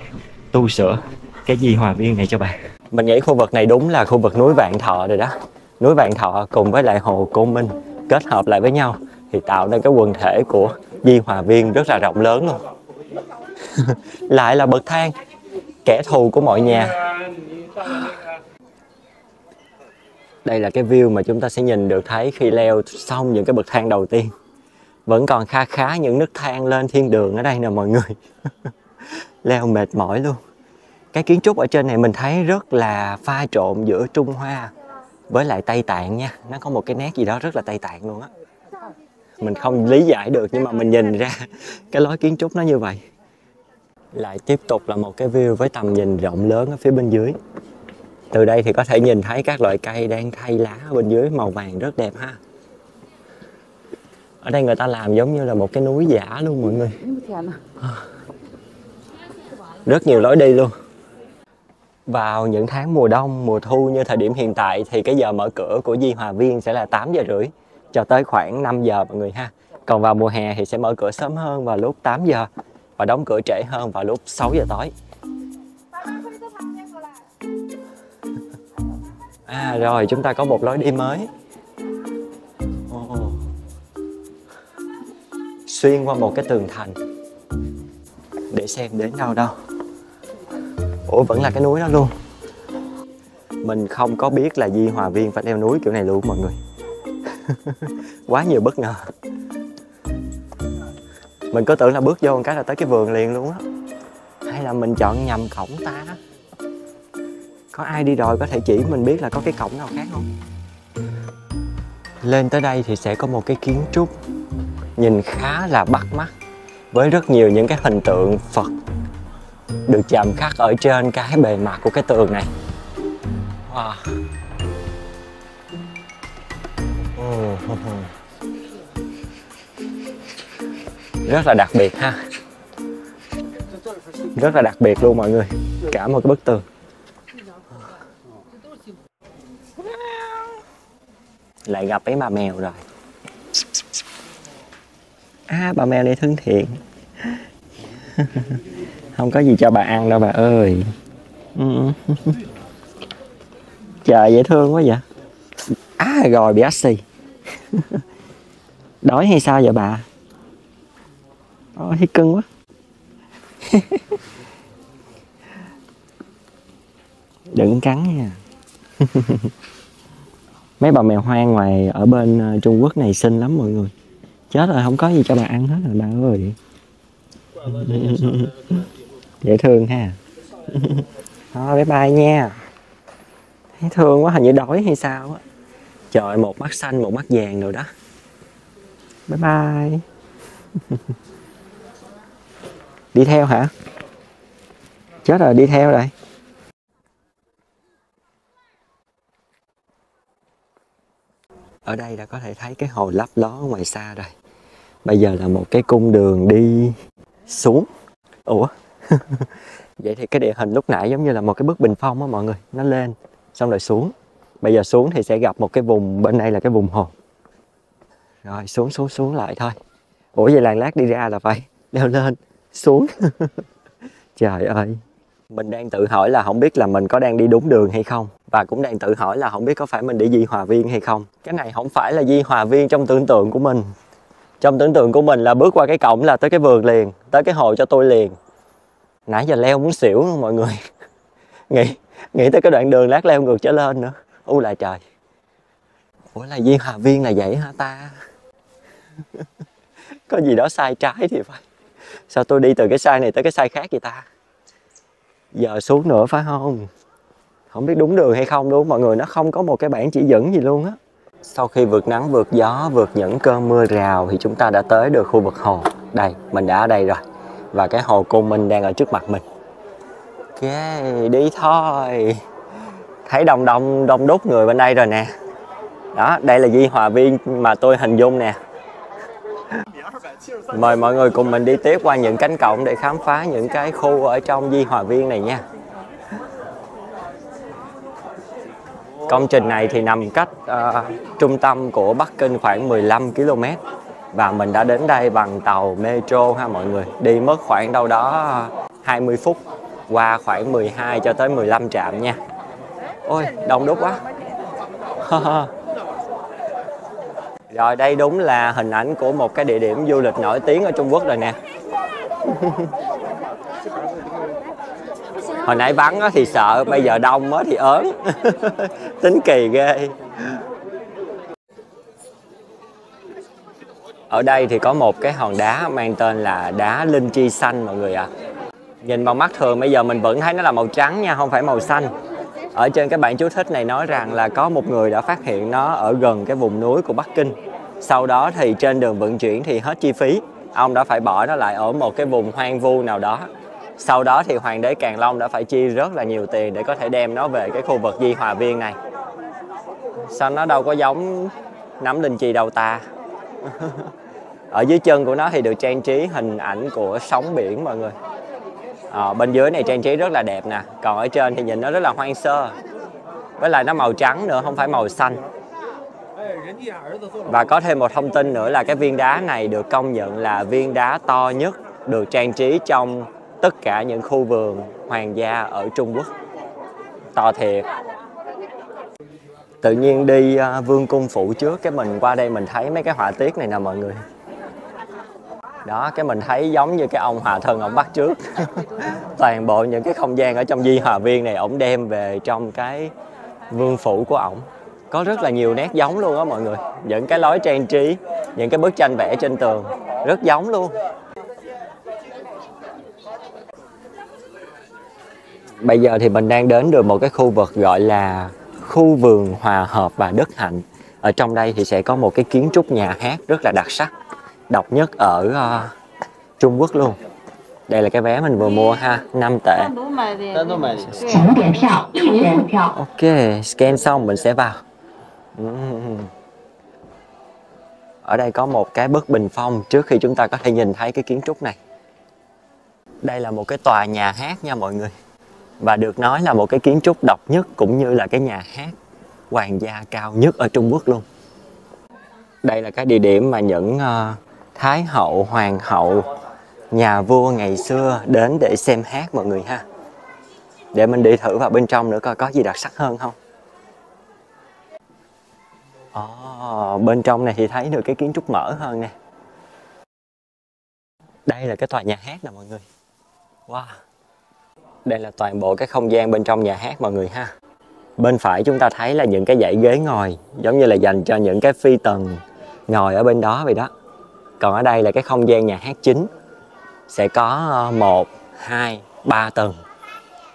tu sửa cái Di Hòa Viên này cho bà. Mình nghĩ khu vực này đúng là khu vực núi Vạn Thọ rồi đó. Núi Vạn Thọ cùng với lại hồ Côn Minh kết hợp lại với nhau thì tạo nên cái quần thể của Di Hòa Viên rất là rộng lớn luôn. Lại là bậc thang, kẻ thù của mọi nhà. Đây là cái view mà chúng ta sẽ nhìn được thấy khi leo xong những cái bậc thang đầu tiên. Vẫn còn khá những nấc thang lên thiên đường ở đây nè mọi người. Leo mệt mỏi luôn. Cái kiến trúc ở trên này mình thấy rất là pha trộn giữa Trung Hoa với lại Tây Tạng nha. Nó có một cái nét gì đó rất là Tây Tạng luôn á. Mình không lý giải được nhưng mà mình nhìn ra cái lối kiến trúc nó như vậy. Lại tiếp tục là một cái view với tầm nhìn rộng lớn ở phía bên dưới. Từ đây thì có thể nhìn thấy các loại cây đang thay lá ở bên dưới, màu vàng rất đẹp ha. Ở đây người ta làm giống như là một cái núi giả luôn mọi người. Rất nhiều lối đi luôn. Vào những tháng mùa đông, mùa thu như thời điểm hiện tại thì cái giờ mở cửa của Di Hòa Viên sẽ là 8 giờ rưỡi cho tới khoảng 5 giờ mọi người ha. Còn vào mùa hè thì sẽ mở cửa sớm hơn vào lúc 8 giờ và đóng cửa trễ hơn vào lúc 6 giờ tối. Rồi chúng ta có một lối đi mới. Xuyên qua một cái tường thành. để xem đến đâu đâu. Ủa vẫn là cái núi đó luôn. Mình không có biết là Di Hòa Viên phải leo núi kiểu này luôn mọi người. Quá nhiều bất ngờ. Mình cứ tưởng là bước vô một cái là tới cái vườn liền luôn á. Hay là mình chọn nhầm cổng ta? Có ai đi rồi có thể chỉ mình biết là có cái cổng nào khác không? Lên tới đây thì sẽ có một cái kiến trúc nhìn khá là bắt mắt, với rất nhiều những cái hình tượng Phật được chạm khắc ở trên cái bề mặt của cái tường này. Wow. Rất là đặc biệt ha. Rất là đặc biệt luôn mọi người. Cả một cái bức tường. Lại gặp mấy bà mèo rồi. À, bà mèo này thân thiện. Không có gì cho bà ăn đâu bà ơi. Trời dễ thương quá vậy. À rồi bị ách xì. Đói hay sao vậy bà? Ôi thấy cưng quá. Đừng cắn nha. Mấy bà mèo hoang ngoài ở bên Trung Quốc này xinh lắm mọi người. Chết rồi, không có gì cho bà ăn hết rồi bà ơi. Dễ thương ha. Thôi bye bye nha. Thấy thương quá, hình như đói hay sao á. Trời, một mắt xanh một mắt vàng rồi đó. Bye bye. Đi theo hả? Chết rồi, đi theo rồi. Ở đây đã có thể thấy cái hồ lấp ló ở ngoài xa rồi. Bây giờ là một cái cung đường đi xuống. Ủa? Vậy thì cái địa hình lúc nãy giống như là một cái bức bình phong á mọi người. Nó lên, xong rồi xuống. Bây giờ xuống thì sẽ gặp một cái vùng, bên đây là cái vùng hồ. Rồi xuống lại thôi. Ủa vậy làng lát đi ra là phải leo lên, xuống. Trời ơi. Mình đang tự hỏi là không biết là mình có đang đi đúng đường hay không. Và cũng đang tự hỏi là không biết có phải mình đi Di Hòa Viên hay không. Cái này không phải là Di Hòa Viên trong tưởng tượng của mình. Trong tưởng tượng của mình là bước qua cái cổng là tới cái vườn liền, tới cái hồ cho tôi liền. Nãy giờ leo muốn xỉu luôn mọi người. Nghĩ tới cái đoạn đường lát leo ngược trở lên nữa. U lại trời. Ủa là Di Hòa Viên là vậy hả ta? Có gì đó sai trái thì phải. Sao tôi đi từ cái sai này tới cái sai khác vậy ta? Giờ xuống nữa phải không? Không biết đúng đường hay không đúng mọi người. Nó không có một cái bảng chỉ dẫn gì luôn á. Sau khi vượt nắng vượt gió vượt những cơn mưa rào thì chúng ta đã tới được khu vực hồ. Đây, mình đã ở đây rồi. Và cái hồ Côn Minh đang ở trước mặt mình. Ok, đi thôi. Thấy đông đúc người bên đây rồi nè. Đó, đây là Di Hòa Viên mà tôi hình dung nè. Mời mọi người cùng mình đi tiếp qua những cánh cổng để khám phá những cái khu ở trong Di Hòa Viên này nha. Công trình này thì nằm cách trung tâm của Bắc Kinh khoảng 15 km. Và mình đã đến đây bằng tàu metro ha mọi người. Đi mất khoảng đâu đó 20 phút. Qua khoảng 12 cho tới 15 trạm nha. Ôi, đông đúc quá. Rồi đây đúng là hình ảnh của một cái địa điểm du lịch nổi tiếng ở Trung Quốc rồi nè. Hồi nãy vắng thì sợ, bây giờ đông thì ớn. Tính kỳ ghê. Ở đây thì có một cái hòn đá mang tên là đá linh chi xanh mọi người ạ. Nhìn bằng mắt thường bây giờ mình vẫn thấy nó là màu trắng nha, không phải màu xanh. Ở trên cái bản chú thích này nói rằng là có một người đã phát hiện nó ở gần cái vùng núi của Bắc Kinh. Sau đó thì trên đường vận chuyển thì hết chi phí. Ông đã phải bỏ nó lại ở một cái vùng hoang vu nào đó. Sau đó thì Hoàng đế Càn Long đã phải chi rất là nhiều tiền để có thể đem nó về cái khu vực Di Hòa Viên này. Sao nó đâu có giống nắm linh chi đâu ta. Ở dưới chân của nó thì được trang trí hình ảnh của sóng biển mọi người. Bên dưới này trang trí rất là đẹp nè. Còn ở trên thì nhìn nó rất là hoang sơ. Với lại nó màu trắng nữa, không phải màu xanh. Và có thêm một thông tin nữa là cái viên đá này được công nhận là viên đá to nhất được trang trí trong tất cả những khu vườn hoàng gia ở Trung Quốc. To thiệt. Tự nhiên đi Vương cung Phủ trước, cái mình qua đây mình thấy mấy cái họa tiết này nè mọi người. Đó, cái mình thấy giống như cái ông Hòa Thân ông bắt trước. Toàn bộ những cái không gian ở trong Di Hòa Viên này ổng đem về trong cái vương phủ của ổng. Có rất là nhiều nét giống luôn á mọi người. Những cái lối trang trí, những cái bức tranh vẽ trên tường rất giống luôn. Bây giờ thì mình đang đến được một cái khu vực gọi là khu vườn Hòa Hợp và Đức Hạnh. Ở trong đây thì sẽ có một cái kiến trúc nhà hát rất là đặc sắc, độc nhất ở Trung Quốc luôn. Đây là cái vé mình vừa mua ha, 5 tệ. Ok, scan xong mình sẽ vào. Ở đây có một cái bức bình phong trước khi chúng ta có thể nhìn thấy cái kiến trúc này. Đây là một cái tòa nhà hát nha mọi người. Và được nói là một cái kiến trúc độc nhất cũng như là cái nhà hát hoàng gia cao nhất ở Trung Quốc luôn. Đây là cái địa điểm mà những thái hậu, hoàng hậu, nhà vua ngày xưa đến để xem hát mọi người ha. Để mình đi thử vào bên trong nữa coi có gì đặc sắc hơn không. Bên trong này thì thấy được cái kiến trúc mở hơn nè. Đây là cái tòa nhà hát nè mọi người. Wow. Đây là toàn bộ cái không gian bên trong nhà hát mọi người ha. Bên phải chúng ta thấy là những cái dãy ghế ngồi, giống như là dành cho những cái phi tần ngồi ở bên đó vậy đó. Còn ở đây là cái không gian nhà hát chính. Sẽ có 1, 2, 3 tầng.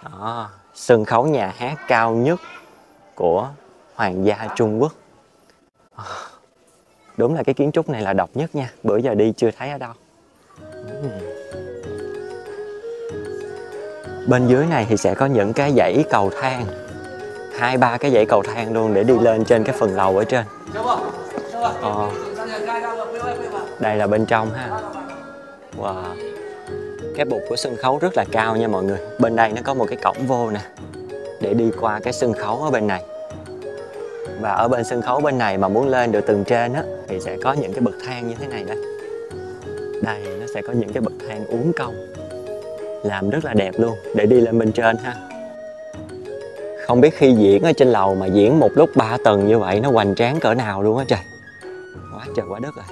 Đó, sân khấu nhà hát cao nhất của hoàng gia Trung Quốc. Đúng là cái kiến trúc này là độc nhất nha. Bữa giờ đi chưa thấy ở đâu. Bên dưới này thì sẽ có những cái dãy cầu thang, 2-3 cái dãy cầu thang luôn để đi lên trên cái phần lầu ở trên. Đây là bên trong ha. Wow. Cái bục của sân khấu rất là cao nha mọi người. Bên đây nó có một cái cổng vô nè, để đi qua cái sân khấu ở bên này. Và ở bên sân khấu bên này mà muốn lên được tầng trên á, thì sẽ có những cái bậc thang như thế này đây. Đây nó sẽ có những cái bậc thang uốn cong, làm rất là đẹp luôn để đi lên bên trên ha. Không biết khi diễn ở trên lầu mà diễn một lúc 3 tầng như vậy nó hoành tráng cỡ nào luôn á trời. Quá trời quá đất rồi.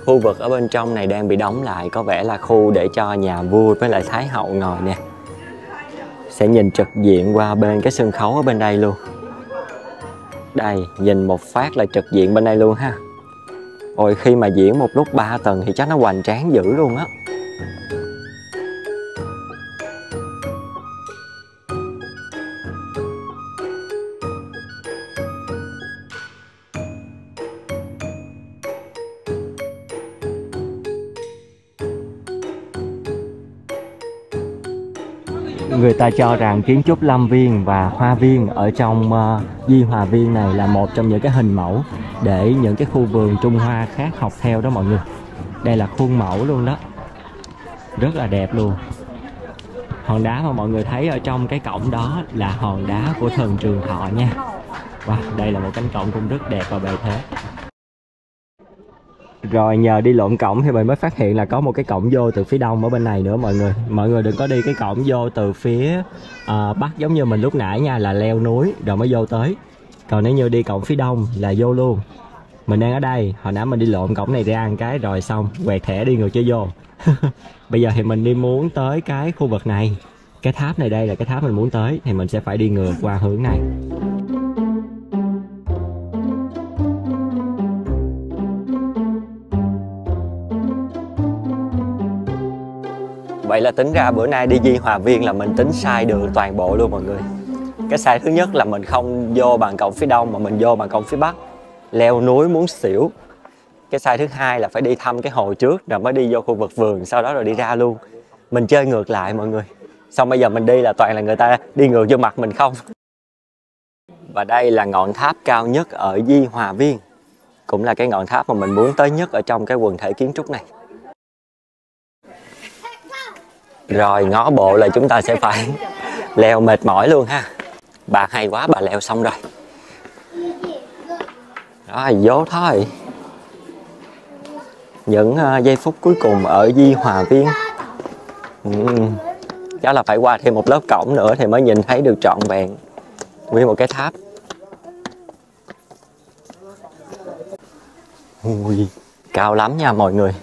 Khu vực ở bên trong này đang bị đóng lại, có vẻ là khu để cho nhà vua với lại thái hậu ngồi nè. Sẽ nhìn trực diện qua bên cái sân khấu ở bên đây luôn. Đây, nhìn một phát là trực diện bên đây luôn ha. Ôi, khi mà diễn một lúc 3 tầng thì chắc nó hoành tráng dữ luôn á. Người ta cho rằng kiến trúc Lâm Viên và Hoa Viên ở trong Di Hòa Viên này là một trong những cái hình mẫu để những cái khu vườn Trung Hoa khác học theo đó mọi người. Đây là khuôn mẫu luôn đó. Rất là đẹp luôn. Hòn đá mà mọi người thấy ở trong cái cổng đó là hòn đá của thần Trường Thọ nha. Wow, đây là một cánh cổng cũng rất đẹp và bề thế. Rồi nhờ đi lộn cổng thì mình mới phát hiện là có một cái cổng vô từ phía đông ở bên này nữa mọi người. Mọi người đừng có đi cái cổng vô từ phía bắc giống như mình lúc nãy nha, là leo núi rồi mới vô tới. Còn nếu như đi cổng phía đông là vô luôn. Mình đang ở đây, hồi nãy mình đi lộn cổng này ra một cái rồi xong quẹt thẻ đi ngược cho vô. Bây giờ thì mình đi muốn tới cái khu vực này. Cái tháp này đây là cái tháp mình muốn tới, thì mình sẽ phải đi ngược qua hướng này. Vậy là tính ra bữa nay đi Di Hòa Viên là mình tính sai đường toàn bộ luôn mọi người. Cái sai thứ nhất là mình không vô bằng cổng phía đông mà mình vô bằng cổng phía bắc, leo núi muốn xỉu. Cái sai thứ hai là phải đi thăm cái hồ trước rồi mới đi vô khu vực vườn, sau đó rồi đi ra luôn. Mình chơi ngược lại mọi người. Xong bây giờ mình đi là toàn là người ta đi ngược vô mặt mình không. Và đây là ngọn tháp cao nhất ở Di Hòa Viên, cũng là cái ngọn tháp mà mình muốn tới nhất ở trong cái quần thể kiến trúc này. Rồi ngó bộ là chúng ta sẽ phải leo mệt mỏi luôn ha. Bà hay quá, bà leo xong rồi. Rồi vô thôi. Những giây phút cuối cùng ở Di Hòa Viên. Chắc là phải qua thêm một lớp cổng nữa thì mới nhìn thấy được trọn vẹn nguyên một cái tháp. Ui, cao lắm nha mọi người.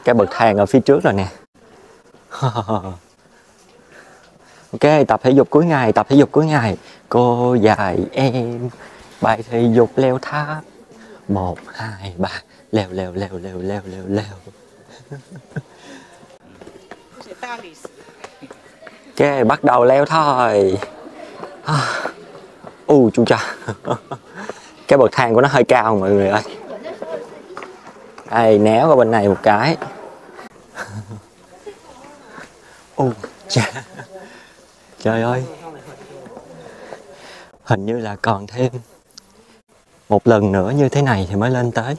cái bậc thang ở phía trước rồi nè. Ok, tập thể dục cuối ngày, tập thể dục cuối ngày. Cô dạy em bài thể dục leo tháp. 1, 2, 3, leo leo leo leo leo leo leo. Ok, bắt đầu leo thôi. Chú cha. Cái bậc thang của nó hơi cao mọi người ơi. Đây, néo qua bên này một cái. Chà. Trời ơi. Hình như là còn thêm một lần nữa như thế này thì mới lên tới.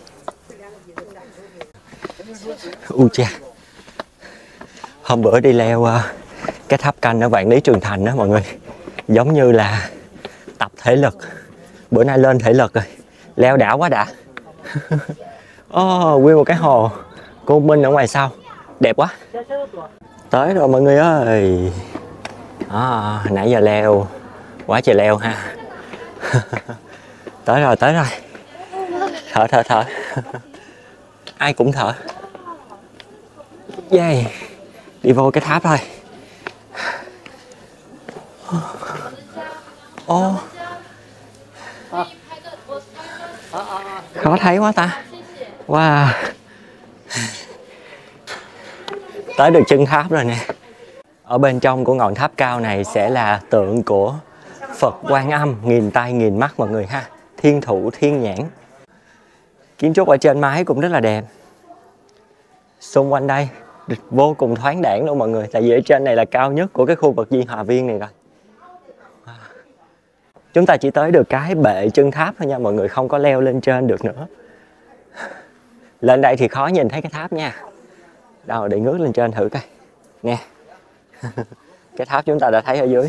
Chà. Hôm bữa đi leo cái tháp canh ở Vạn Lý Trường Thành đó mọi người. Giống như là tập thể lực. Bữa nay lên thể lực rồi. Leo đã quá đã. Nguyên một cái hồ Côn Minh ở ngoài sau. Đẹp quá. Tới rồi mọi người ơi. Nãy giờ leo quá trời leo ha. Tới rồi, tới rồi. Thở. Ai cũng thở. Đi vô cái tháp thôi. Khó thấy quá ta. Wow. Tới được chân tháp rồi nè. Ở bên trong của ngọn tháp cao này sẽ là tượng của Phật Quan Âm nghìn tay nghìn mắt mọi người ha. Thiên thủ thiên nhãn. Kiến trúc ở trên mái cũng rất là đẹp. Xung quanh đây vô cùng thoáng đãng luôn mọi người. Tại vì ở trên này là cao nhất của cái khu vực Di Hòa Viên này rồi. Chúng ta chỉ tới được cái bệ chân tháp thôi nha mọi người. Không có leo lên trên được nữa. Lên đây thì khó nhìn thấy cái tháp nha. Đâu để ngước lên trên thử coi. Nè. Cái tháp chúng ta đã thấy ở dưới.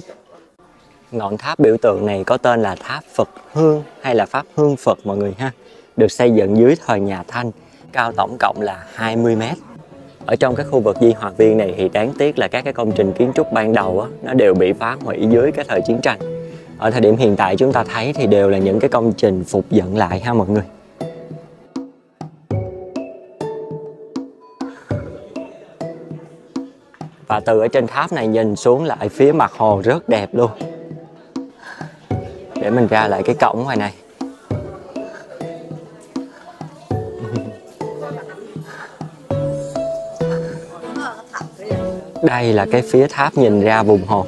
Ngọn tháp biểu tượng này có tên là tháp Phật Hương hay là Pháp Hương Phật mọi người ha. Được xây dựng dưới thời nhà Thanh, cao tổng cộng là 20 m. Ở trong cái khu vực Di Hòa Viên này thì đáng tiếc là các cái công trình kiến trúc ban đầu nó đều bị phá hủy dưới cái thời chiến tranh. Ở thời điểm hiện tại chúng ta thấy thì đều là những cái công trình phục dựng lại ha mọi người. Và từ ở trên tháp này nhìn xuống lại phía mặt hồ rất đẹp luôn. Để mình ra lại cái cổng ngoài này. Đây là cái phía tháp nhìn ra vùng hồ.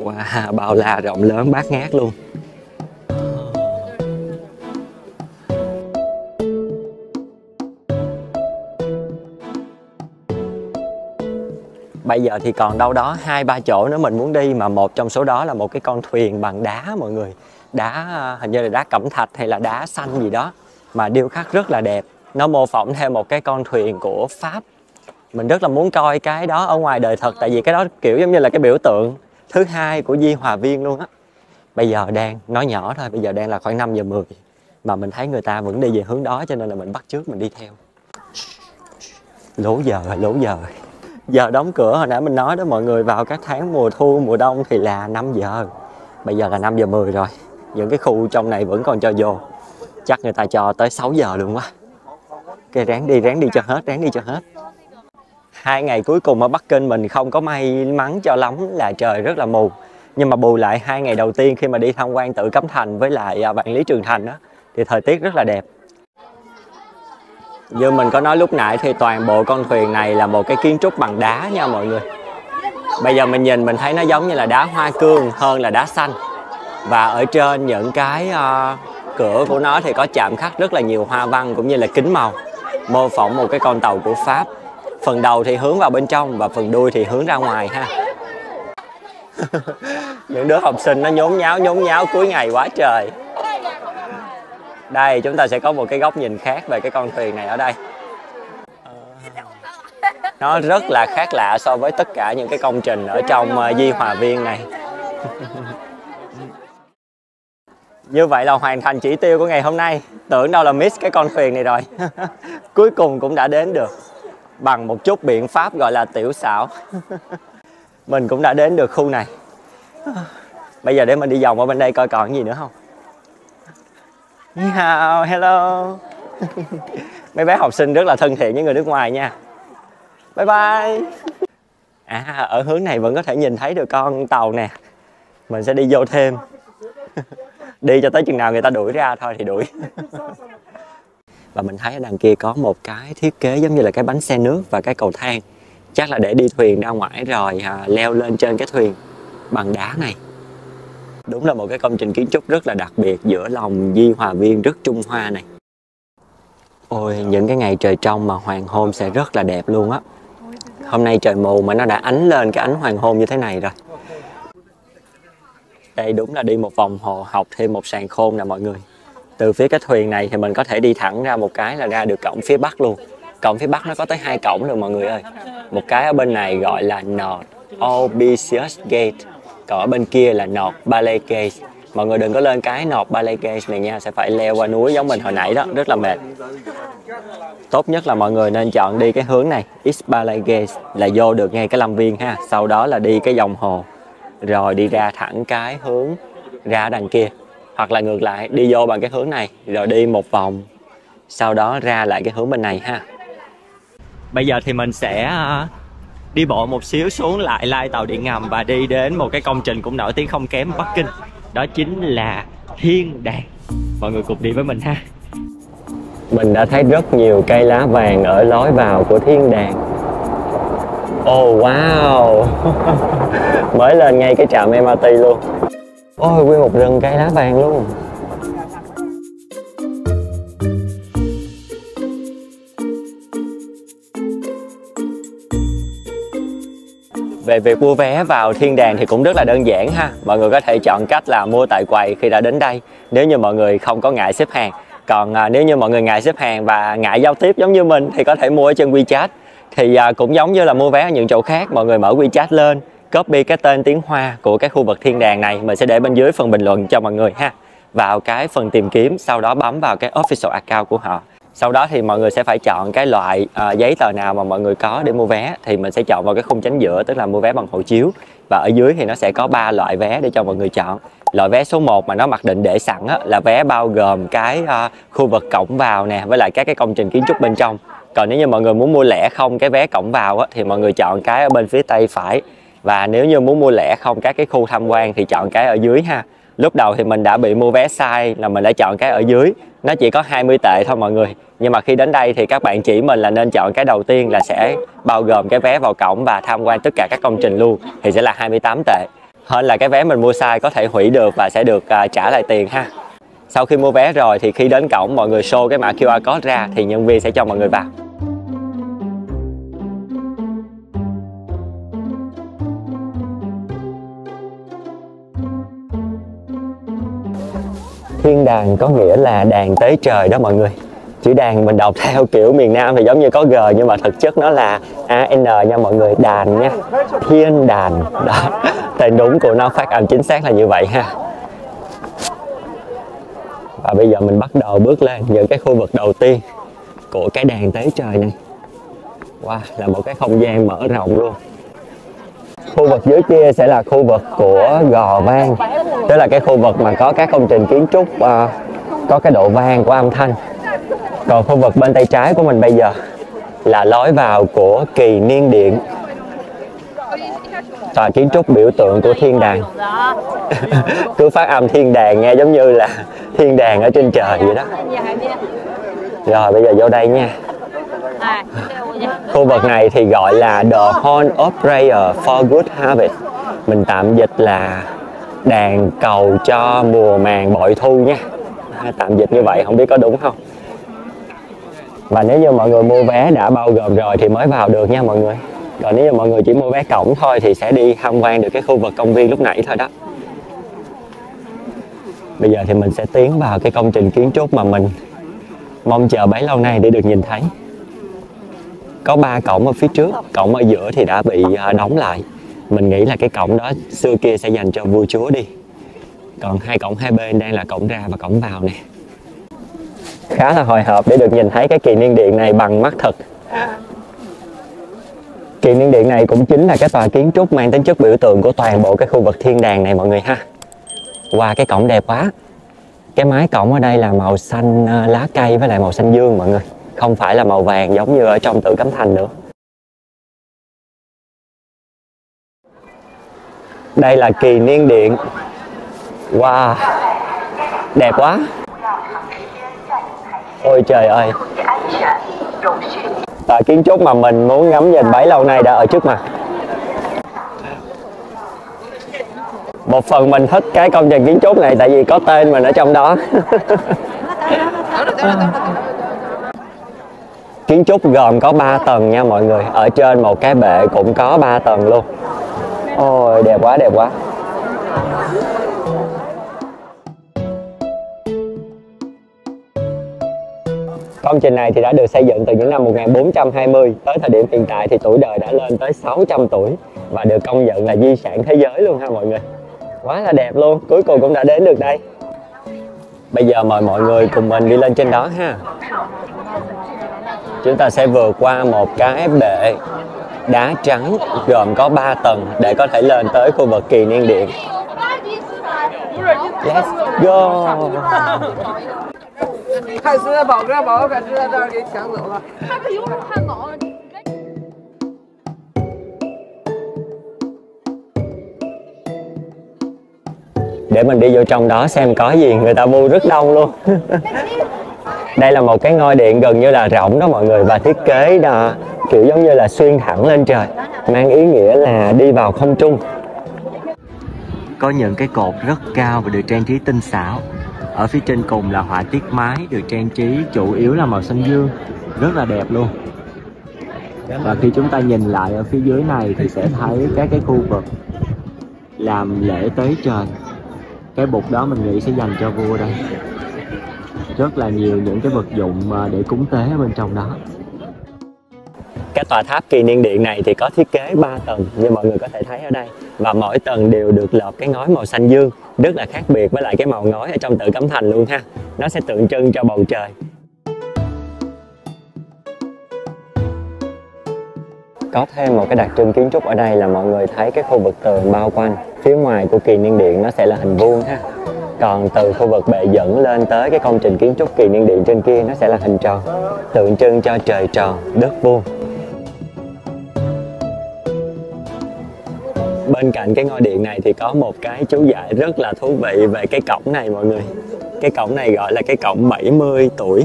Wow, bao la rộng lớn bát ngát luôn. Bây giờ thì còn đâu đó 2-3 chỗ nữa mình muốn đi, mà một trong số đó là một cái con thuyền bằng đá mọi người. Đá hình như là đá cẩm thạch hay là đá xanh gì đó mà điêu khắc rất là đẹp. Nó mô phỏng theo một cái con thuyền của Pháp. Mình rất là muốn coi cái đó ở ngoài đời thật, tại vì cái đó kiểu giống như là cái biểu tượng thứ hai của Di Hòa Viên luôn á. Bây giờ đang nói nhỏ thôi, bây giờ đang là khoảng 5:10 mà mình thấy người ta vẫn đi về hướng đó, cho nên là mình bắt chước mình đi theo. Lố giờ rồi. Giờ đóng cửa hồi nãy mình nói đó mọi người, vào các tháng mùa thu, mùa đông thì là 5 giờ. Bây giờ là 5:10 rồi. Những cái khu trong này vẫn còn cho vô. Chắc người ta cho tới 6 giờ luôn quá. Ok, ráng đi cho hết. 2 ngày cuối cùng ở Bắc Kinh mình không có may mắn cho lắm là trời rất là mù. Nhưng mà bù lại 2 ngày đầu tiên khi mà đi tham quan Tử Cấm Thành với lại Vạn Lý Trường Thành đó, thì thời tiết rất là đẹp. Như mình có nói lúc nãy thì toàn bộ con thuyền này là một cái kiến trúc bằng đá nha mọi người. Bây giờ mình nhìn mình thấy nó giống như là đá hoa cương hơn là đá xanh. Và ở trên những cái cửa của nó thì có chạm khắc rất là nhiều hoa văn cũng như là kính màu, mô phỏng một cái con tàu của Pháp. Phần đầu thì hướng vào bên trong và phần đuôi thì hướng ra ngoài ha. Những đứa học sinh nó nhốn nháo cuối ngày quá trời. Đây chúng ta sẽ có một cái góc nhìn khác về cái con thuyền này ở đây. Nó rất là khác lạ so với tất cả những cái công trình ở trong Di Hòa Viên này. Như vậy là hoàn thành chỉ tiêu của ngày hôm nay. Tưởng đâu là miss cái con thuyền này rồi. Cuối cùng cũng đã đến được. Bằng một chút biện pháp gọi là tiểu xảo. Mình cũng đã đến được khu này. Bây giờ để mình đi vòng ở bên đây coi còn gì nữa không. Ni hao, hello. Mấy bé học sinh rất là thân thiện với người nước ngoài nha. Bye bye. À, ở hướng này vẫn có thể nhìn thấy được con tàu nè. Mình sẽ đi vô thêm. Đi cho tới chừng nào người ta đuổi ra thôi thì đuổi. Và mình thấy ở đằng kia có một cái thiết kế giống như là cái bánh xe nước và cái cầu thang. Chắc là để đi thuyền ra ngoài rồi leo lên trên cái thuyền bằng đá này. Đúng là một cái công trình kiến trúc rất là đặc biệt giữa lòng Di Hòa Viên rất Trung Hoa này. Ôi, những cái ngày trời trong mà hoàng hôn sẽ rất là đẹp luôn á. Hôm nay trời mù mà nó đã ánh lên cái ánh hoàng hôn như thế này rồi. Đây đúng là đi một vòng hồ học thêm một sàn khôn nè mọi người. Từ phía cái thuyền này thì mình có thể đi thẳng ra một cái là ra được cổng phía Bắc luôn. Cổng phía Bắc nó có tới 2 cổng rồi mọi người ơi. Một cái ở bên này gọi là North Albisius Gate. Còn ở bên kia là North Ballet Gate. Mọi người đừng có lên cái North Ballet Gate này nha, sẽ phải leo qua núi giống mình hồi nãy đó, rất là mệt. Tốt nhất là mọi người nên chọn đi cái hướng này, East Ballet Gate, là vô được ngay cái lâm viên ha. Sau đó là đi cái vòng hồ, rồi đi ra thẳng cái hướng ra đằng kia. Hoặc là ngược lại, đi vô bằng cái hướng này, rồi đi một vòng, sau đó ra lại cái hướng bên này ha. Bây giờ thì mình sẽ đi bộ một xíu xuống lại lai tàu điện ngầm và đi đến một cái công trình cũng nổi tiếng không kém Bắc Kinh. Đó chính là Thiên Đàng. Mọi người cùng đi với mình ha. Mình đã thấy rất nhiều cây lá vàng ở lối vào của Thiên Đàng. Oh wow. Mới lên ngay cái trạm MRT luôn. Ôi, nguyên một rừng cây lá vàng luôn. Về việc mua vé vào Thiên Đàng thì cũng rất là đơn giản ha. Mọi người có thể chọn cách là mua tại quầy khi đã đến đây, nếu như mọi người không có ngại xếp hàng. Còn nếu như mọi người ngại xếp hàng và ngại giao tiếp giống như mình thì có thể mua ở trên WeChat. Thì cũng giống như là mua vé ở những chỗ khác, mọi người mở WeChat lên, copy cái tên tiếng Hoa của cái khu vực Thiên Đàng này. Mình sẽ để bên dưới phần bình luận cho mọi người ha. Vào cái phần tìm kiếm, sau đó bấm vào cái official account của họ. Sau đó thì mọi người sẽ phải chọn cái loại giấy tờ nào mà mọi người có để mua vé. Thì mình sẽ chọn vào cái khung chính giữa, tức là mua vé bằng hộ chiếu. Và ở dưới thì nó sẽ có 3 loại vé để cho mọi người chọn. Loại vé số 1 mà nó mặc định để sẵn á, là vé bao gồm cái khu vực cổng vào nè, với lại các cái công trình kiến trúc bên trong. Còn nếu như mọi người muốn mua lẻ không cái vé cổng vào á, thì mọi người chọn cái ở bên phía tay phải. Và nếu như muốn mua lẻ không các cái khu tham quan thì chọn cái ở dưới ha. Lúc đầu thì mình đã bị mua vé sai là mình đã chọn cái ở dưới. Nó chỉ có 20 tệ thôi mọi người. Nhưng mà khi đến đây thì các bạn chỉ mình là nên chọn cái đầu tiên là sẽ bao gồm cái vé vào cổng và tham quan tất cả các công trình luôn. Thì sẽ là 28 tệ. Hơn là cái vé mình mua sai có thể hủy được và sẽ được trả lại tiền ha. Sau khi mua vé rồi thì khi đến cổng mọi người show cái mã QR code ra thì nhân viên sẽ cho mọi người vào. Thiên Đàng có nghĩa là đàng tế trời đó mọi người. Chữ đàng mình đọc theo kiểu miền Nam thì giống như có G nhưng mà thực chất nó là AN nha mọi người, đàn nha. Thiên Đàng đó. Tên đúng của nó phát âm chính xác là như vậy ha. Và bây giờ mình bắt đầu bước lên những cái khu vực đầu tiên của cái đàn tế trời này. Wow, là một cái không gian mở rộng luôn. Khu vực dưới kia sẽ là khu vực của gò vang, tức là cái khu vực mà có các công trình kiến trúc có cái độ vang của âm thanh. Còn khu vực bên tay trái của mình bây giờ là lối vào của Kỳ Niên Điện, tòa kiến trúc biểu tượng của Thiên Đàng. Cứ phát âm Thiên Đàng nghe giống như là thiên đàng ở trên trời vậy đó. Rồi bây giờ vô đây nha. Khu vực này thì gọi là The Horn of Prayer for Good Harvest. Mình tạm dịch là đàn cầu cho mùa màng bội thu nha. Tạm dịch như vậy không biết có đúng không. Và nếu như mọi người mua vé đã bao gồm rồi thì mới vào được nha mọi người. Còn nếu như mọi người chỉ mua vé cổng thôi thì sẽ đi tham quan được cái khu vực công viên lúc nãy thôi đó. Bây giờ thì mình sẽ tiến vào cái công trình kiến trúc mà mình mong chờ bấy lâu nay để được nhìn thấy. Có 3 cổng ở phía trước, cổng ở giữa thì đã bị đóng lại. Mình nghĩ là cái cổng đó xưa kia sẽ dành cho vua chúa đi. Còn 2 cổng hai bên đang là cổng ra và cổng vào nè. Khá là hồi hộp để được nhìn thấy cái Kỳ Niên Điện này bằng mắt thực. Kỳ Niên Điện này cũng chính là cái tòa kiến trúc mang tính chất biểu tượng của toàn bộ cái khu vực Thiên Đàng này mọi người ha. Wow, cái cổng đẹp quá. Cái mái cổng ở đây là màu xanh lá cây với lại màu xanh dương mọi người, không phải là màu vàng giống như ở trong Tử Cấm Thành nữa. Đây là Kỳ Niên Điện. Wow, đẹp quá. Ôi trời ơi, tòa kiến trúc mà mình muốn ngắm nhìn bấy lâu nay đã ở trước mặt. Một phần mình thích cái công trình kiến trúc này tại vì có tên mình ở trong đó. Kiến trúc gồm có 3 tầng nha mọi người. Ở trên một cái bệ cũng có 3 tầng luôn. Ôi đẹp quá, đẹp quá. Công trình này thì đã được xây dựng từ những năm 1420. Tới thời điểm hiện tại thì tuổi đời đã lên tới 600 tuổi và được công nhận là di sản thế giới luôn ha mọi người. Quá là đẹp luôn, cuối cùng cũng đã đến được đây. Bây giờ mời mọi người cùng mình đi lên trên đó ha. Chúng ta sẽ vượt qua một cái bệ đá trắng gồm có 3 tầng để có thể lên tới khu vực Kỳ Niên Điện. Let's go! Để mình đi vô trong đó xem có gì, người ta mua rất đông luôn. Đây là một cái ngôi điện gần như là rộng đó mọi người, và thiết kế đó kiểu giống như là xuyên thẳng lên trời, mang ý nghĩa là đi vào không trung. Có những cái cột rất cao và được trang trí tinh xảo. Ở phía trên cùng là họa tiết mái được trang trí chủ yếu là màu xanh dương, rất là đẹp luôn. Và khi chúng ta nhìn lại ở phía dưới này thì sẽ thấy các cái khu vực làm lễ tế trời. Cái bục đó mình nghĩ sẽ dành cho vua đây. Rất là nhiều những cái vật dụng để cúng tế ở bên trong đó. Cái tòa tháp Kỳ Niên Điện này thì có thiết kế 3 tầng như mọi người có thể thấy ở đây. Và mỗi tầng đều được lợp cái ngói màu xanh dương, rất là khác biệt với lại cái màu ngói ở trong Tử Cấm Thành luôn ha. Nó sẽ tượng trưng cho bầu trời. Có thêm một cái đặc trưng kiến trúc ở đây là mọi người thấy cái khu vực tường bao quanh. Phía ngoài của Kỳ Niên Điện nó sẽ là hình vuông ha. Còn từ khu vực bệ dẫn lên tới cái công trình kiến trúc Kỳ Niên Điện trên kia nó sẽ là hình tròn, tượng trưng cho trời tròn, đất vuông. Bên cạnh cái ngôi điện này thì có một cái chú giải rất là thú vị về cái cổng này mọi người. Cái cổng này gọi là cái cổng 70 tuổi.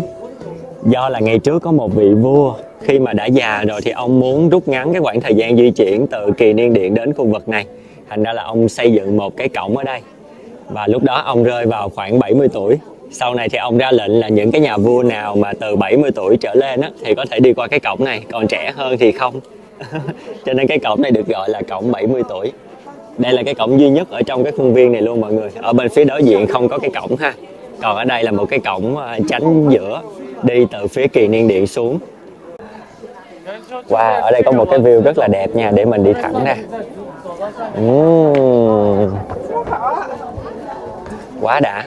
Do là ngày trước có một vị vua, khi mà đã già rồi thì ông muốn rút ngắn cái khoảng thời gian di chuyển từ Kỳ Niên Điện đến khu vực này. Thành ra là ông xây dựng một cái cổng ở đây. Và lúc đó ông rơi vào khoảng 70 tuổi. Sau này thì ông ra lệnh là những cái nhà vua nào mà từ 70 tuổi trở lên á, thì có thể đi qua cái cổng này, còn trẻ hơn thì không. Cho nên cái cổng này được gọi là cổng 70 tuổi. Đây là cái cổng duy nhất ở trong cái khuôn viên này luôn mọi người. Ở bên phía đối diện không có cái cổng ha. Còn ở đây là một cái cổng chắn giữa, đi từ phía Kỳ Niên Điện xuống. Wow, ở đây có một cái view rất là đẹp nha, để mình đi thẳng ra. Quá đã.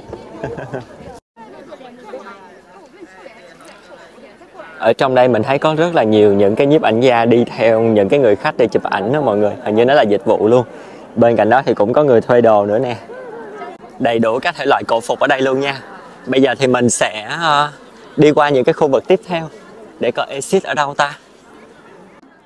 Ở trong đây mình thấy có rất là nhiều những cái nhiếp ảnh gia đi theo những cái người khách để chụp ảnh đó mọi người. Hình như nó là dịch vụ luôn. Bên cạnh đó thì cũng có người thuê đồ nữa nè. Đầy đủ các thể loại cổ phục ở đây luôn nha. Bây giờ thì mình sẽ đi qua những cái khu vực tiếp theo. Để coi exit ở đâu ta.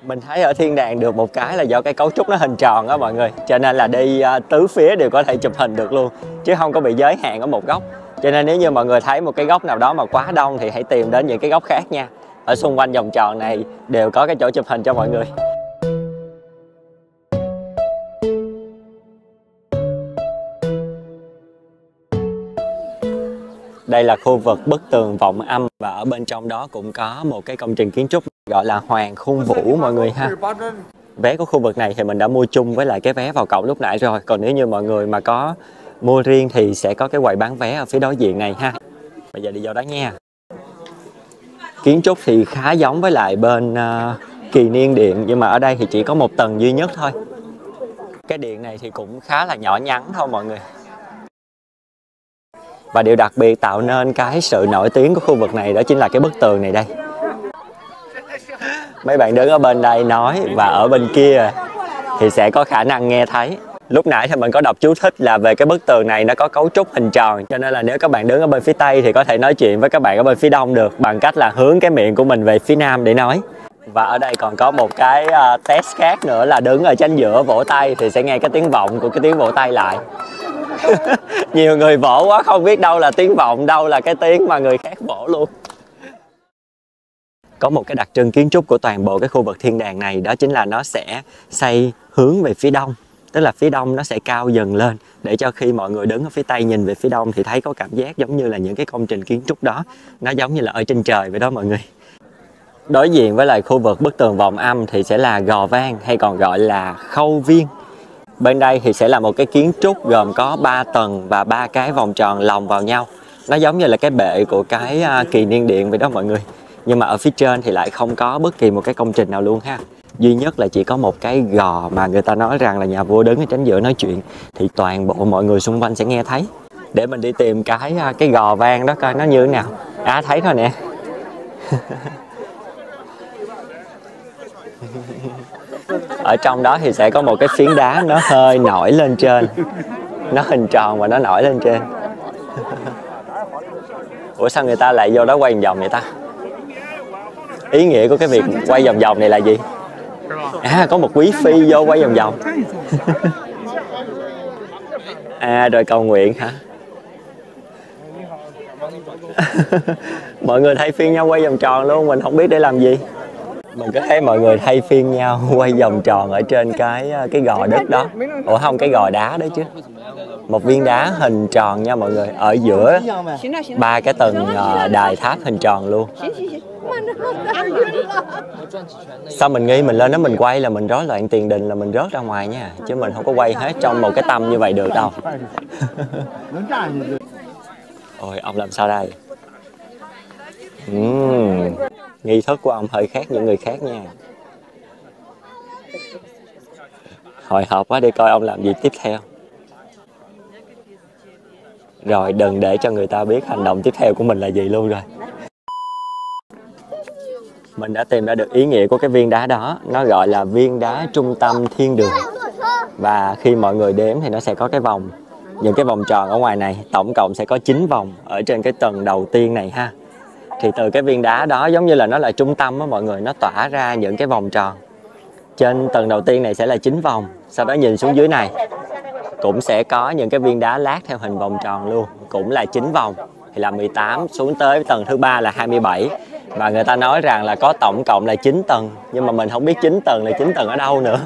Mình thấy ở thiên đàng được một cái là do cái cấu trúc nó hình tròn đó mọi người. Cho nên là đi tứ phía đều có thể chụp hình được luôn. Chứ không có bị giới hạn ở một góc. Cho nên nếu như mọi người thấy một cái góc nào đó mà quá đông thì hãy tìm đến những cái góc khác nha. Ở xung quanh vòng tròn này đều có cái chỗ chụp hình cho mọi người. Đây là khu vực bức tường vọng âm và ở bên trong đó cũng có một cái công trình kiến trúc gọi là Hoàng Khung Vũ mọi người ha. Vé của khu vực này thì mình đã mua chung với lại cái vé vào cổng lúc nãy rồi. Còn nếu như mọi người mà có mua riêng thì sẽ có cái quầy bán vé ở phía đối diện này ha. Bây giờ đi vô đó nha. Kiến trúc thì khá giống với lại bên Kỳ Niên Điện, nhưng mà ở đây thì chỉ có một tầng duy nhất thôi. Cái điện này thì cũng khá là nhỏ nhắn thôi mọi người. Và điều đặc biệt tạo nên cái sự nổi tiếng của khu vực này đó chính là cái bức tường này đây. Mấy bạn đứng ở bên đây nói và ở bên kia thì sẽ có khả năng nghe thấy. Lúc nãy thì mình có đọc chú thích là về cái bức tường này nó có cấu trúc hình tròn, cho nên là nếu các bạn đứng ở bên phía Tây thì có thể nói chuyện với các bạn ở bên phía Đông được bằng cách là hướng cái miệng của mình về phía Nam để nói. Và ở đây còn có một cái test khác nữa là đứng ở chính giữa vỗ tay thì sẽ nghe cái tiếng vọng của cái tiếng vỗ tay lại. Nhiều người vỗ quá không biết đâu là tiếng vọng, đâu là cái tiếng mà người khác vỗ luôn. Có một cái đặc trưng kiến trúc của toàn bộ cái khu vực thiên đàng này, đó chính là nó sẽ xây hướng về phía đông. Tức là phía đông nó sẽ cao dần lên để cho khi mọi người đứng ở phía Tây nhìn về phía đông thì thấy có cảm giác giống như là những cái công trình kiến trúc đó nó giống như là ở trên trời vậy đó mọi người. Đối diện với lại khu vực bức tường vọng âm thì sẽ là gò vang hay còn gọi là khâu viên. Bên đây thì sẽ là một cái kiến trúc gồm có 3 tầng và 3 cái vòng tròn lồng vào nhau. Nó giống như là cái bệ của cái kỳ niên điện vậy đó mọi người. Nhưng mà ở phía trên thì lại không có bất kỳ một cái công trình nào luôn ha. Duy nhất là chỉ có một cái gò mà người ta nói rằng là nhà vua đứng ở chính giữa nói chuyện thì toàn bộ mọi người xung quanh sẽ nghe thấy. Để mình đi tìm cái gò vang đó coi nó như thế nào. Thấy thôi nè. Ở trong đó thì sẽ có một cái phiến đá nó hơi nổi lên trên. Nó hình tròn và nó nổi lên trên. Ủa sao người ta lại vô đó quay vòng vậy ta? Ý nghĩa của cái việc quay vòng vòng này là gì? Có một quý phi vô quay vòng vòng. Rồi cầu nguyện hả? Mọi người thay phiên nhau quay vòng tròn luôn, mình không biết để làm gì. Mình có thấy mọi người thay phiên nhau quay vòng tròn ở trên cái gò đất đó. Ủa không, cái gò đá đấy chứ. Một viên đá hình tròn nha mọi người. Ở giữa 3 cái tầng đài tháp hình tròn luôn. Sao mình nghi mình lên đó mình quay là mình rối loạn tiền đình là mình rớt ra ngoài nha. Chứ mình không có quay hết trong một cái tâm như vậy được đâu. Ôi ông làm sao đây? Nghi thức của ông hơi khác những người khác nha. Hồi hộp quá, đi coi ông làm gì tiếp theo. Rồi đừng để cho người ta biết hành động tiếp theo của mình là gì luôn rồi. Mình đã tìm ra được ý nghĩa của cái viên đá đó. Nó gọi là viên đá trung tâm thiên đường. Và khi mọi người đếm thì nó sẽ có cái vòng. Những cái vòng tròn ở ngoài này tổng cộng sẽ có 9 vòng ở trên cái tầng đầu tiên này ha. Thì từ cái viên đá đó giống như là nó là trung tâm á mọi người, nó tỏa ra những cái vòng tròn. Trên tầng đầu tiên này sẽ là 9 vòng. Sau đó nhìn xuống dưới này cũng sẽ có những cái viên đá lát theo hình vòng tròn luôn, cũng là 9 vòng thì là 18, xuống tới tầng thứ 3 là 27. Và người ta nói rằng là có tổng cộng là 9 tầng, nhưng mà mình không biết 9 tầng là 9 tầng ở đâu nữa.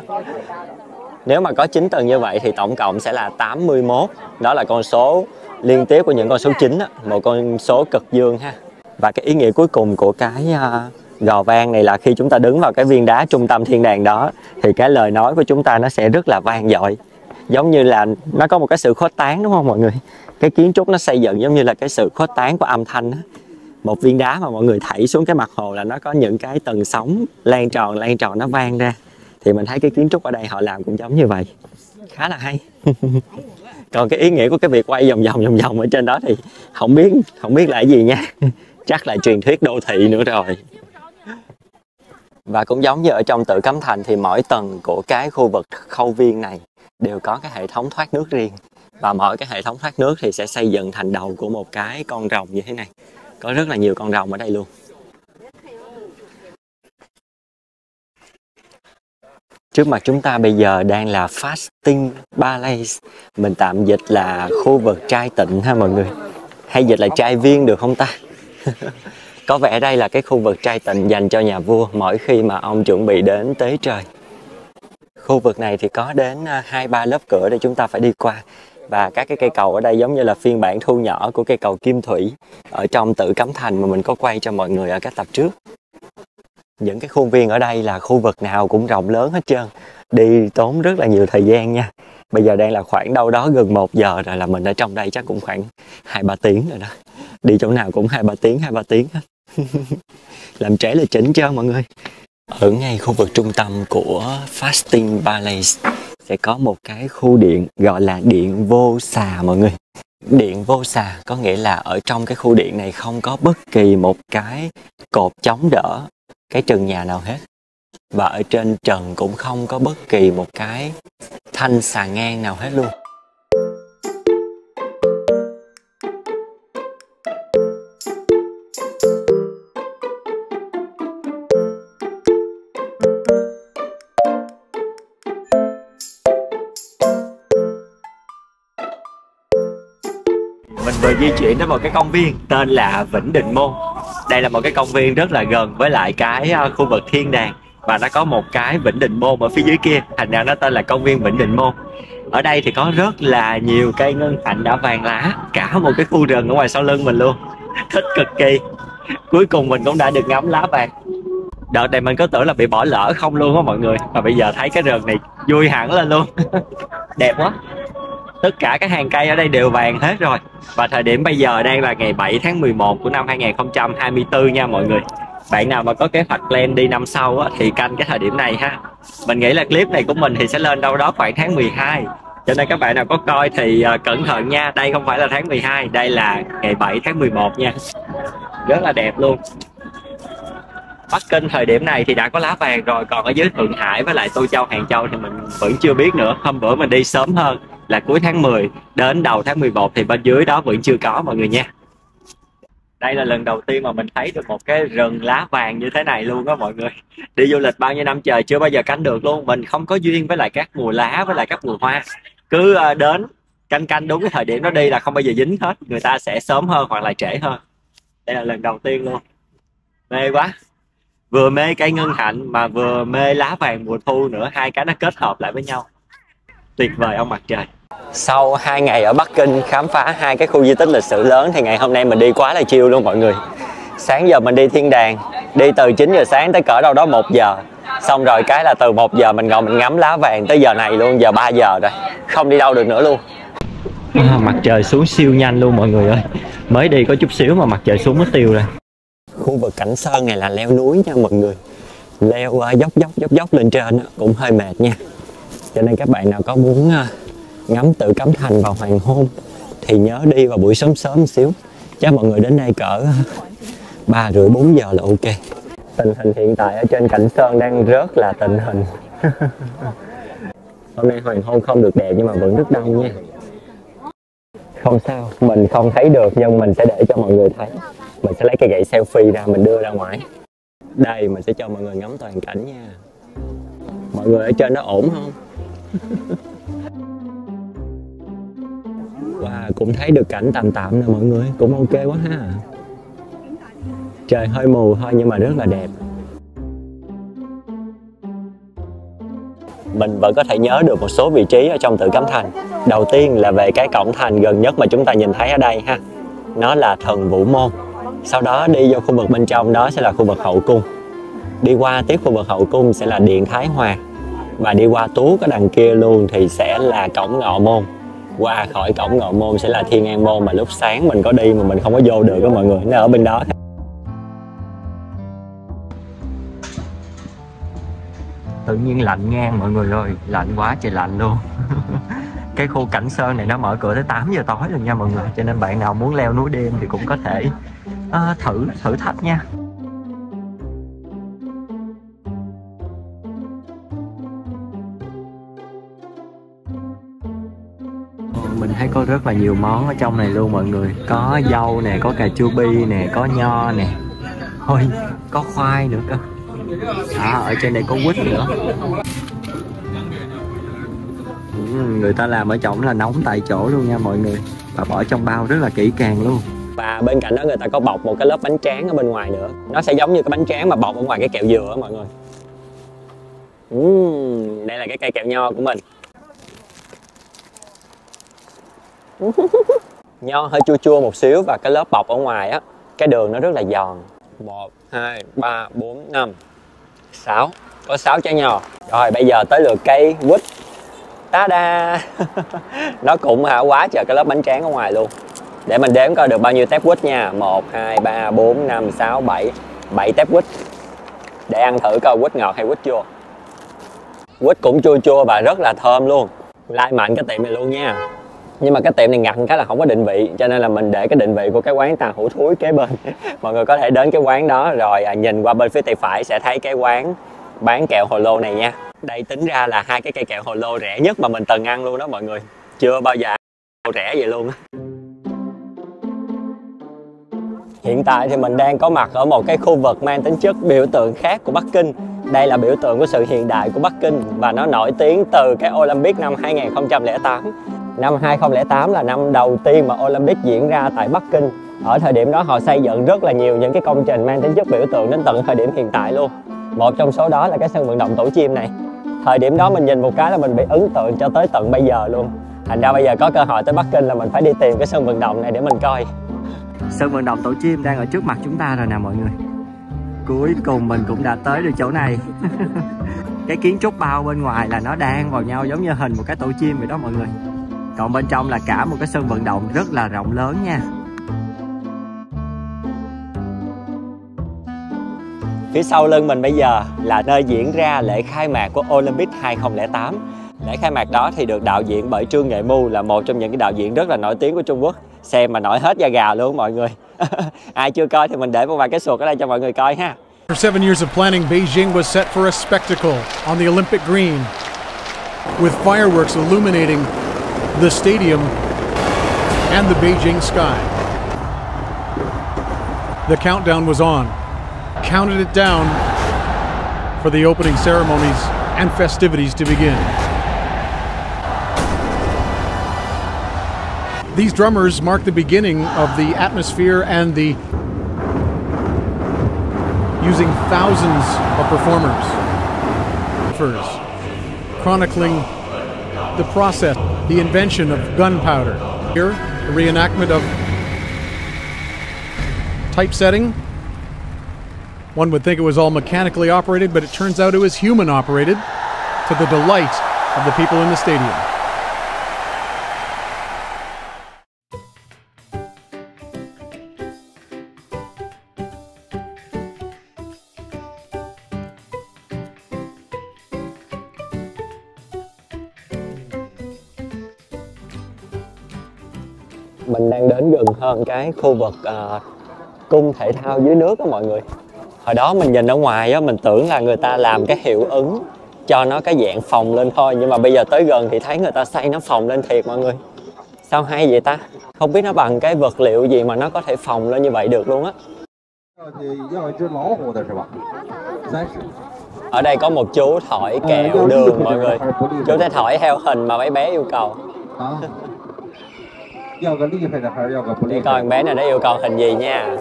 Nếu mà có 9 tầng như vậy thì tổng cộng sẽ là 81. Đó là con số liên tiếp của những con số 9 á, một con số cực dương ha. Và cái ý nghĩa cuối cùng của cái gò vang này là khi chúng ta đứng vào cái viên đá trung tâm thiên đàng đó thì cái lời nói của chúng ta nó sẽ rất là vang dội. Giống như là nó có một cái sự khuếch tán, đúng không mọi người? Cái kiến trúc nó xây dựng giống như là cái sự khuếch tán của âm thanh đó. Một viên đá mà mọi người thảy xuống cái mặt hồ là nó có những cái tầng sóng lan tròn nó vang ra. Thì mình thấy cái kiến trúc ở đây họ làm cũng giống như vậy. Khá là hay. Còn cái ý nghĩa của cái việc quay vòng vòng ở trên đó thì không biết là cái gì nha. Chắc là truyền thuyết đô thị nữa rồi. Và cũng giống như ở trong Tử Cấm Thành thì mỗi tầng của cái khu vực khâu viên này đều có cái hệ thống thoát nước riêng. Và mỗi cái hệ thống thoát nước thì sẽ xây dựng thành đầu của một cái con rồng như thế này. Có rất là nhiều con rồng ở đây luôn. Trước mặt chúng ta bây giờ đang là Fasting Palace. Mình tạm dịch là khu vực trai tịnh ha mọi người. Hay dịch là trai viên được không ta? Có vẻ đây là cái khu vực trai tịnh dành cho nhà vua mỗi khi mà ông chuẩn bị đến tế trời. Khu vực này thì có đến 2-3 lớp cửa để chúng ta phải đi qua. Và các cái cây cầu ở đây giống như là phiên bản thu nhỏ của cây cầu Kim Thủy ở trong Tử Cấm Thành mà mình có quay cho mọi người ở các tập trước. Những cái khuôn viên ở đây là khu vực nào cũng rộng lớn hết trơn. Đi tốn rất là nhiều thời gian nha. Bây giờ đang là khoảng đâu đó gần 1 giờ rồi, là mình ở trong đây chắc cũng khoảng 2-3 tiếng rồi đó. Đi chỗ nào cũng 2-3 tiếng hết. Làm trễ là chỉnh cho mọi người. Ở ngay khu vực trung tâm của Fasting Palace sẽ có một cái khu điện gọi là điện vô xà mọi người. Điện vô xà có nghĩa là ở trong cái khu điện này không có bất kỳ một cái cột chống đỡ cái trần nhà nào hết. Và ở trên trần cũng không có bất kỳ một cái thanh xà ngang nào hết luôn. Mình vừa di chuyển đến một cái công viên tên là Vĩnh Định Môn. Đây là một cái công viên rất là gần với lại cái khu vực thiên đàng, và nó có một cái Vĩnh Định Môn ở phía dưới kia, thành ra nó tên là công viên Vĩnh Định Môn. Ở đây thì có rất là nhiều cây ngân hạnh đã vàng lá, cả một cái khu rừng ở ngoài sau lưng mình luôn. Thích cực kỳ. Cuối cùng mình cũng đã được ngắm lá vàng. Đợt này mình có tưởng là bị bỏ lỡ không luôn á mọi người, mà bây giờ thấy cái rừng này vui hẳn lên luôn. Đẹp quá. Tất cả các hàng cây ở đây đều vàng hết rồi. Và thời điểm bây giờ đang là ngày 7 tháng 11 của năm 2024 nha mọi người. Bạn nào mà có kế hoạch plan đi năm sau á, thì canh cái thời điểm này ha. Mình nghĩ là clip này của mình thì sẽ lên đâu đó khoảng tháng 12. Cho nên các bạn nào có coi thì cẩn thận nha. Đây không phải là tháng 12, đây là ngày 7 tháng 11 nha. Rất là đẹp luôn. Bắc Kinh thời điểm này thì đã có lá vàng rồi, còn ở dưới Thượng Hải với lại Tô Châu, Hàng Châu thì mình vẫn chưa biết nữa. Hôm bữa mình đi sớm hơn là cuối tháng 10 đến đầu tháng 11 thì bên dưới đó vẫn chưa có mọi người nha. Đây là lần đầu tiên mà mình thấy được một cái rừng lá vàng như thế này luôn đó mọi người. Đi du lịch bao nhiêu năm trời chưa bao giờ canh được luôn. Mình không có duyên với lại các mùa lá với lại các mùa hoa. Cứ đến canh đúng cái thời điểm đó đi là không bao giờ dính hết. Người ta sẽ sớm hơn hoặc là trễ hơn. Đây là lần đầu tiên luôn. Mê quá. Vừa mê cây ngân hạnh mà vừa mê lá vàng mùa thu nữa. Hai cái nó kết hợp lại với nhau. Tuyệt vời ông mặt trời. Sau 2 ngày ở Bắc Kinh khám phá 2 cái khu di tích lịch sử lớn thì ngày hôm nay mình đi quá là chill luôn mọi người. Sáng giờ mình đi thiên đàng, đi từ 9 giờ sáng tới cỡ đâu đó 1 giờ. Xong rồi cái là từ 1 giờ mình ngồi mình ngắm lá vàng tới giờ này luôn, giờ 3 giờ rồi. Không đi đâu được nữa luôn. Mặt trời xuống siêu nhanh luôn mọi người ơi. Mới đi có chút xíu mà mặt trời xuống mất tiêu rồi. Khu vực Cảnh Sơn này là leo núi nha mọi người. Leo dốc lên trên cũng hơi mệt nha. Cho nên các bạn nào có muốn ngắm Tử Cấm Thành vào hoàng hôn thì nhớ đi vào buổi sớm sớm một xíu. Chắc mọi người đến đây cỡ 3 rưỡi 4 giờ là ok. Tình hình hiện tại ở trên Cảnh Sơn đang rất là tình hình. Hôm nay hoàng hôn không được đẹp nhưng mà vẫn rất đông nha. Không sao, mình không thấy được nhưng mình sẽ để cho mọi người thấy. Mình sẽ lấy cây gậy selfie ra, mình đưa ra ngoài. Đây, mình sẽ cho mọi người ngắm toàn cảnh nha. Mọi người ở trên đó ổn không? Wow, cũng thấy được cảnh tạm tạm nè mọi người, cũng ok quá ha. Trời hơi mù thôi nhưng mà rất là đẹp. Mình vẫn có thể nhớ được một số vị trí ở trong Tử Cấm Thành. Đầu tiên là về cái cổng thành gần nhất mà chúng ta nhìn thấy ở đây ha. Nó là Thần Vũ Môn. Sau đó đi vô khu vực bên trong đó sẽ là khu vực hậu cung. Đi qua tiếp khu vực hậu cung sẽ là Điện Thái Hòa. Và đi qua tuốt ở đằng kia luôn thì sẽ là cổng Ngọ Môn. Qua khỏi cổng Ngọ Môn sẽ là Thiên An Môn mà lúc sáng mình có đi mà mình không có vô được đó mọi người. Nó ở bên đó. Tự nhiên lạnh ngang mọi người ơi. Lạnh quá trời lạnh luôn. Cái khu Cảnh Sơn này nó mở cửa tới 8 giờ tối rồi nha mọi người. Cho nên bạn nào muốn leo núi đêm thì cũng có thể thử thách nha. Mình thấy có rất là nhiều món ở trong này luôn mọi người. Có dâu nè, có cà chua bi nè, có nho nè. Ôi, có khoai nữa cơ. Ở trên đây có quýt nữa. Người ta làm ở trong là nóng tại chỗ luôn nha mọi người. Và bỏ trong bao rất là kỹ càng luôn. Và bên cạnh đó người ta có bọc một cái lớp bánh tráng ở bên ngoài nữa. Nó sẽ giống như cái bánh tráng mà bọc ở ngoài cái kẹo dừa á mọi người. Đây là cái cây kẹo nho của mình. Nho hơi chua chua một xíu và cái lớp bọc ở ngoài á, cái đường nó rất là giòn. 1, 2, 3, 4, 5, 6. Có 6 trái nho. Rồi bây giờ tới lượt cây quýt. Ta-da. Nó cũng quá trời cái lớp bánh tráng ở ngoài luôn. Để mình đếm coi được bao nhiêu tép quýt nha. 1, 2, 3, 4, 5, 6, 7. 7 tép quýt. Để ăn thử coi quýt ngọt hay quýt chua. Quýt cũng chua chua và rất là thơm luôn. Like mạnh cái tiệm này luôn nha. Nhưng mà cái tiệm này ngặt cái là không có định vị. Cho nên là mình để cái định vị của cái quán Tàu Hủ Thúi kế bên. Mọi người có thể đến cái quán đó rồi nhìn qua bên phía tay phải sẽ thấy cái quán bán kẹo hồ lô này nha. Đây tính ra là hai cái cây kẹo hồ lô rẻ nhất mà mình từng ăn luôn đó mọi người. Chưa bao giờ ăn rẻ vậy luôn á. Hiện tại thì mình đang có mặt ở một cái khu vực mang tính chất biểu tượng khác của Bắc Kinh. Đây là biểu tượng của sự hiện đại của Bắc Kinh và nó nổi tiếng từ cái Olympic năm 2008. Năm 2008 là năm đầu tiên mà Olympic diễn ra tại Bắc Kinh. Ở thời điểm đó họ xây dựng rất là nhiều những cái công trình mang tính chất biểu tượng đến tận thời điểm hiện tại luôn. Một trong số đó là cái sân vận động Tổ Chim này. Thời điểm đó mình nhìn một cái là mình bị ấn tượng cho tới tận bây giờ luôn. Thành ra bây giờ có cơ hội tới Bắc Kinh là mình phải đi tìm cái sân vận động này để mình coi. Sân vận động Tổ Chim đang ở trước mặt chúng ta rồi nè mọi người. Cuối cùng mình cũng đã tới được chỗ này. Cái kiến trúc bao bên ngoài là nó đan vào nhau giống như hình một cái tổ chim vậy đó mọi người. Còn bên trong là cả một cái sân vận động rất là rộng lớn nha. Phía sau lưng mình bây giờ là nơi diễn ra lễ khai mạc của Olympic 2008. Lễ khai mạc đó thì được đạo diễn bởi Trương Nghệ Mưu, là một trong những cái đạo diễn rất là nổi tiếng của Trung Quốc. Xem mà nổi hết da gà luôn mọi người. Ai chưa coi thì mình để một vài cái suột ở đây cho mọi người coi ha. For 7 years of planning, Beijing was set for a spectacle on the Olympic green, with fireworks illuminating the stadium and the Beijing sky. The countdown was on. Counted it down for the opening ceremonies and festivities to begin. These drummers mark the beginning of the atmosphere and the using thousands of performers, chronicling the process, the invention of gunpowder. Here, a reenactment of typesetting. One would think it was all mechanically operated, but it turns out it was human operated to the delight of the people in the stadium. Mình đang đến gần hơn cái khu vực cung thể thao dưới nước đó mọi người. Hồi đó mình nhìn ở ngoài á, mình tưởng là người ta làm cái hiệu ứng cho nó cái dạng phồng lên thôi. Nhưng mà bây giờ tới gần thì thấy người ta xây nó phồng lên thiệt mọi người. Sao hay vậy ta? Không biết nó bằng cái vật liệu gì mà nó có thể phồng lên như vậy được luôn á. Ở đây có một chú thổi kẹo đường mọi người. Chú sẽ thổi theo hình mà mấy bé yêu cầu. Đi coi bé này nó yêu cầu hình gì nha.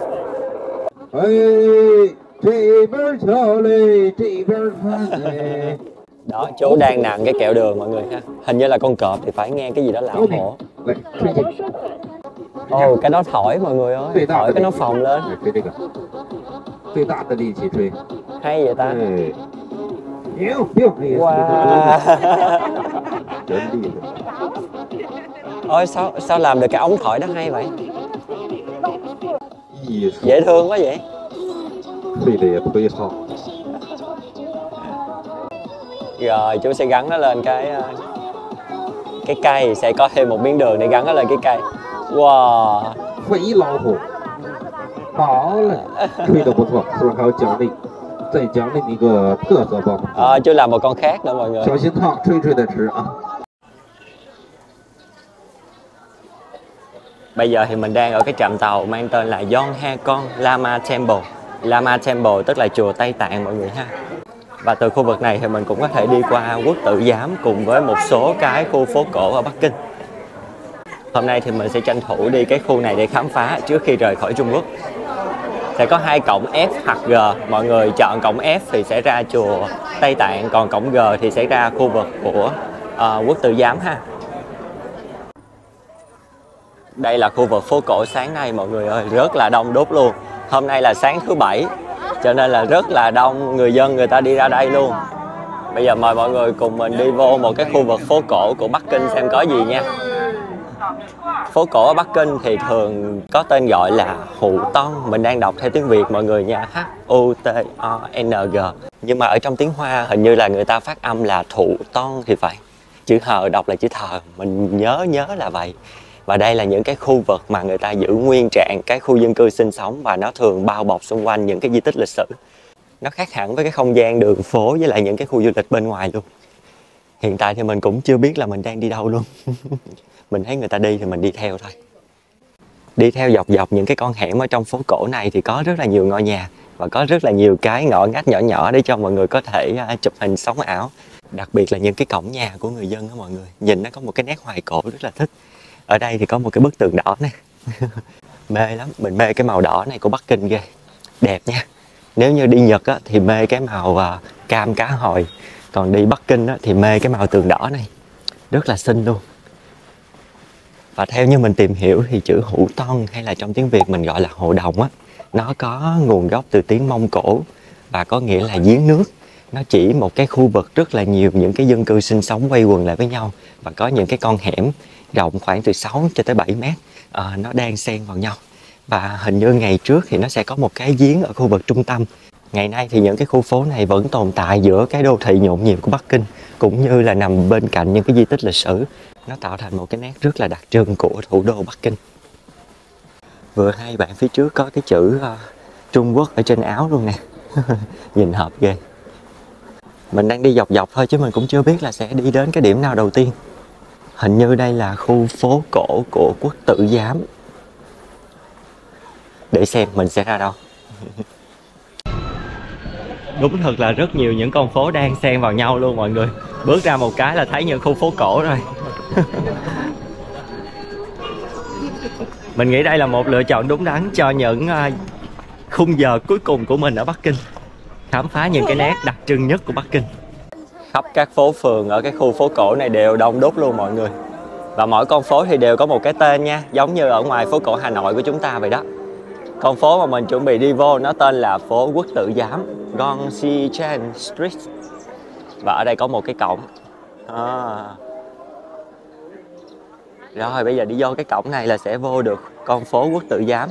Đó, chú đang nặng cái kẹo đường mọi người ha. Hình như là con cọp thì phải nghe cái gì đó lão hổ. Ồ, cái đó thổi mọi người ơi. Thổi cái nó phồng lên. Hay vậy ta. Wow. Ôi sao làm được cái ống thổi đó hay vậy? Dễ thương quá vậy. Rồi chú sẽ gắn nó lên cái cây, sẽ có thêm một miếng đường để gắn nó lên cái cây. Wow. Chú làm một con khác nữa mọi người. Bây giờ thì mình đang ở cái trạm tàu mang tên là Yonghakon Lama Temple. Lama Temple tức là chùa Tây Tạng mọi người ha. Và từ khu vực này thì mình cũng có thể đi qua Quốc Tử Giám cùng với một số cái khu phố cổ ở Bắc Kinh. Hôm nay thì mình sẽ tranh thủ đi cái khu này để khám phá trước khi rời khỏi Trung Quốc. Sẽ có hai cổng F hoặc G. Mọi người chọn cổng F thì sẽ ra chùa Tây Tạng, còn cổng G thì sẽ ra khu vực của Quốc Tử Giám ha. Đây là khu vực phố cổ sáng nay mọi người ơi, rất là đông đúc luôn. Hôm nay là sáng thứ Bảy cho nên là rất là đông người dân, người ta đi ra đây luôn. Bây giờ mời mọi người cùng mình đi vô một cái khu vực phố cổ của Bắc Kinh xem có gì nha. Phố cổ ở Bắc Kinh thì thường có tên gọi là Hụ Tông. Mình đang đọc theo tiếng Việt mọi người nha, H-U-T-O-N-G. Nhưng mà ở trong tiếng Hoa hình như là người ta phát âm là Thụ Tông thì phải. Chữ Hờ đọc là chữ Thờ, mình nhớ là vậy. Và đây là những cái khu vực mà người ta giữ nguyên trạng cái khu dân cư sinh sống và nó thường bao bọc xung quanh những cái di tích lịch sử. Nó khác hẳn với cái không gian đường phố với lại những cái khu du lịch bên ngoài luôn. Hiện tại thì mình cũng chưa biết là mình đang đi đâu luôn. Mình thấy người ta đi thì mình đi theo thôi. Đi theo dọc dọc những cái con hẻm ở trong phố cổ này thì có rất là nhiều ngôi nhà và có rất là nhiều cái ngõ ngách nhỏ nhỏ để cho mọi người có thể chụp hình sống ảo. Đặc biệt là những cái cổng nhà của người dân đó mọi người. Nhìn nó có một cái nét hoài cổ rất là thích. Ở đây thì có một cái bức tường đỏ nè. Mê lắm, mình mê cái màu đỏ này của Bắc Kinh ghê. Đẹp nha. Nếu như đi Nhật á, thì mê cái màu cam cá hồi. Còn đi Bắc Kinh á, thì mê cái màu tường đỏ này. Rất là xinh luôn. Và theo như mình tìm hiểu thì chữ Hủ Tong hay là trong tiếng Việt mình gọi là Hồ Đồng á, nó có nguồn gốc từ tiếng Mông Cổ và có nghĩa là giếng nước. Nó chỉ một cái khu vực rất là nhiều những cái dân cư sinh sống quây quần lại với nhau và có những cái con hẻm rộng khoảng từ 6 cho tới 7 mét, nó đang xen vào nhau. Và hình như ngày trước thì nó sẽ có một cái giếng ở khu vực trung tâm. Ngày nay thì những cái khu phố này vẫn tồn tại giữa cái đô thị nhộn nhịp của Bắc Kinh, cũng như là nằm bên cạnh những cái di tích lịch sử. Nó tạo thành một cái nét rất là đặc trưng của thủ đô Bắc Kinh. Vừa hay bạn phía trước có cái chữ Trung Quốc ở trên áo luôn nè. Nhìn hợp ghê. Mình đang đi dọc dọc thôi chứ mình cũng chưa biết là sẽ đi đến cái điểm nào đầu tiên. Hình như đây là khu phố cổ của Quốc Tử Giám. Để xem mình sẽ ra đâu. Đúng thật là rất nhiều những con phố đang xen vào nhau luôn mọi người. Bước ra một cái là thấy những khu phố cổ rồi. Mình nghĩ đây là một lựa chọn đúng đắn cho những khung giờ cuối cùng của mình ở Bắc Kinh. Khám phá những cái nét đặc trưng nhất của Bắc Kinh. Khắp các phố phường ở cái khu phố cổ này đều đông đúc luôn mọi người. Và mỗi con phố thì đều có một cái tên nha, giống như ở ngoài phố cổ Hà Nội của chúng ta vậy đó. Con phố mà mình chuẩn bị đi vô nó tên là phố Quốc Tử Giám, Gongxichen Street. Và ở đây có một cái cổng. Rồi bây giờ đi vô cái cổng này là sẽ vô được con phố Quốc Tử Giám.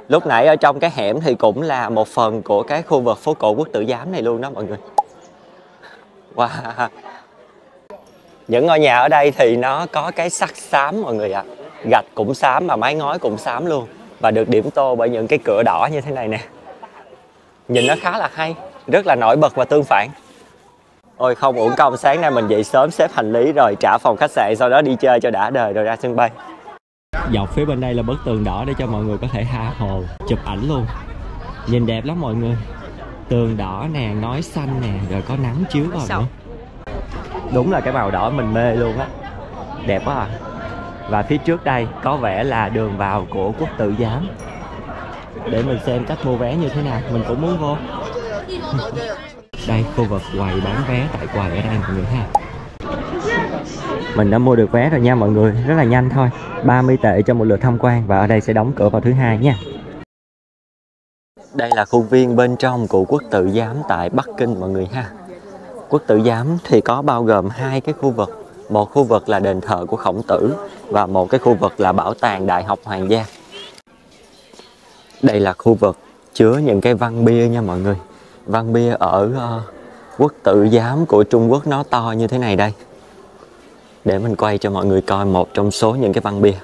Lúc nãy ở trong cái hẻm thì cũng là một phần của cái khu vực phố cổ Quốc Tử Giám này luôn đó mọi người. Wow. Những ngôi nhà ở đây thì nó có cái sắt xám mọi người ạ. Gạch cũng xám mà mái ngói cũng xám luôn. Và được điểm tô bởi những cái cửa đỏ như thế này nè. Nhìn nó khá là hay, rất là nổi bật và tương phản. Ôi không uổng công sáng nay mình dậy sớm xếp hành lý rồi trả phòng khách sạn, sau đó đi chơi cho đã đời rồi ra sân bay. Dọc phía bên đây là bức tường đỏ để cho mọi người có thể tha hồ chụp ảnh luôn. Nhìn đẹp lắm mọi người. Tường đỏ nè, ngói xanh nè, rồi có nắng chiếu vào nữa. Đúng là cái màu đỏ mình mê luôn á. Đẹp quá à. Và phía trước đây có vẻ là đường vào của Quốc Tử Giám. Để mình xem cách mua vé như thế nào, mình cũng muốn vô. Đây, khu vực quầy bán vé tại quầy ở đây mọi người ha. Mình đã mua được vé rồi nha mọi người, rất là nhanh thôi. 30 tệ cho một lượt tham quan và ở đây sẽ đóng cửa vào thứ Hai nha. Đây là khuôn viên bên trong của Quốc Tử Giám tại Bắc Kinh mọi người ha. Quốc Tử Giám thì có bao gồm hai cái khu vực. Một khu vực là đền thờ của Khổng Tử và một cái khu vực là bảo tàng Đại học Hoàng gia. Đây là khu vực chứa những cái văn bia nha mọi người. Văn bia ở Quốc Tử Giám của Trung Quốc nó to như thế này đây. Để mình quay cho mọi người coi một trong số những cái văn bia.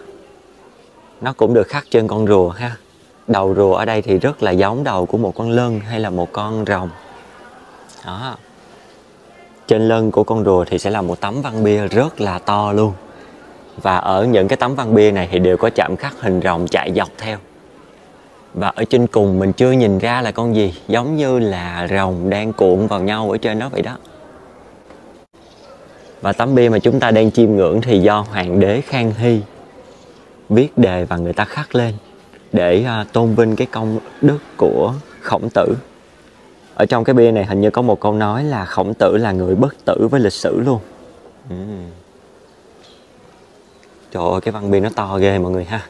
Nó cũng được khắc trên con rùa ha. Đầu rùa ở đây thì rất là giống đầu của một con lân hay là một con rồng. Đó. Trên lưng của con rùa thì sẽ là một tấm văn bia rất là to luôn. Và ở những cái tấm văn bia này thì đều có chạm khắc hình rồng chạy dọc theo. Và ở trên cùng mình chưa nhìn ra là con gì, giống như là rồng đang cuộn vào nhau ở trên đó vậy đó. Và tấm bia mà chúng ta đang chiêm ngưỡng thì do Hoàng đế Khang Hy viết đề và người ta khắc lên để tôn vinh cái công đức của Khổng Tử. Ở trong cái bia này hình như có một câu nói là Khổng Tử là người bất tử với lịch sử luôn. Trời ơi, cái văn bia nó to ghê mọi người ha.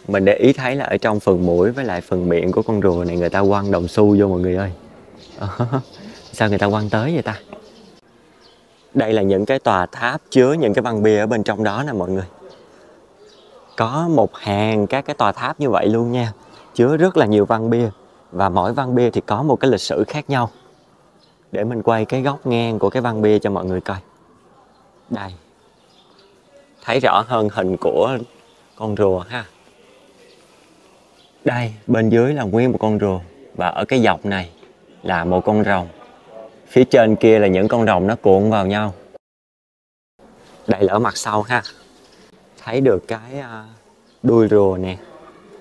Mình để ý thấy là ở trong phần mũi với lại phần miệng của con rùa này người ta quăng đồng xu vô mọi người ơi. Sao người ta quăng tới vậy ta? Đây là những cái tòa tháp chứa những cái văn bia ở bên trong đó nè mọi người. Có một hàng các cái tòa tháp như vậy luôn nha. Chứa rất là nhiều văn bia. Và mỗi văn bia thì có một cái lịch sử khác nhau. Để mình quay cái góc ngang của cái văn bia cho mọi người coi. Đây. Thấy rõ hơn hình của con rùa ha. Đây, bên dưới là nguyên một con rùa. Và ở cái dọc này là một con rồng. Phía trên kia là những con rồng nó cuộn vào nhau. Đây là ở mặt sau ha. Thấy được cái đuôi rùa nè.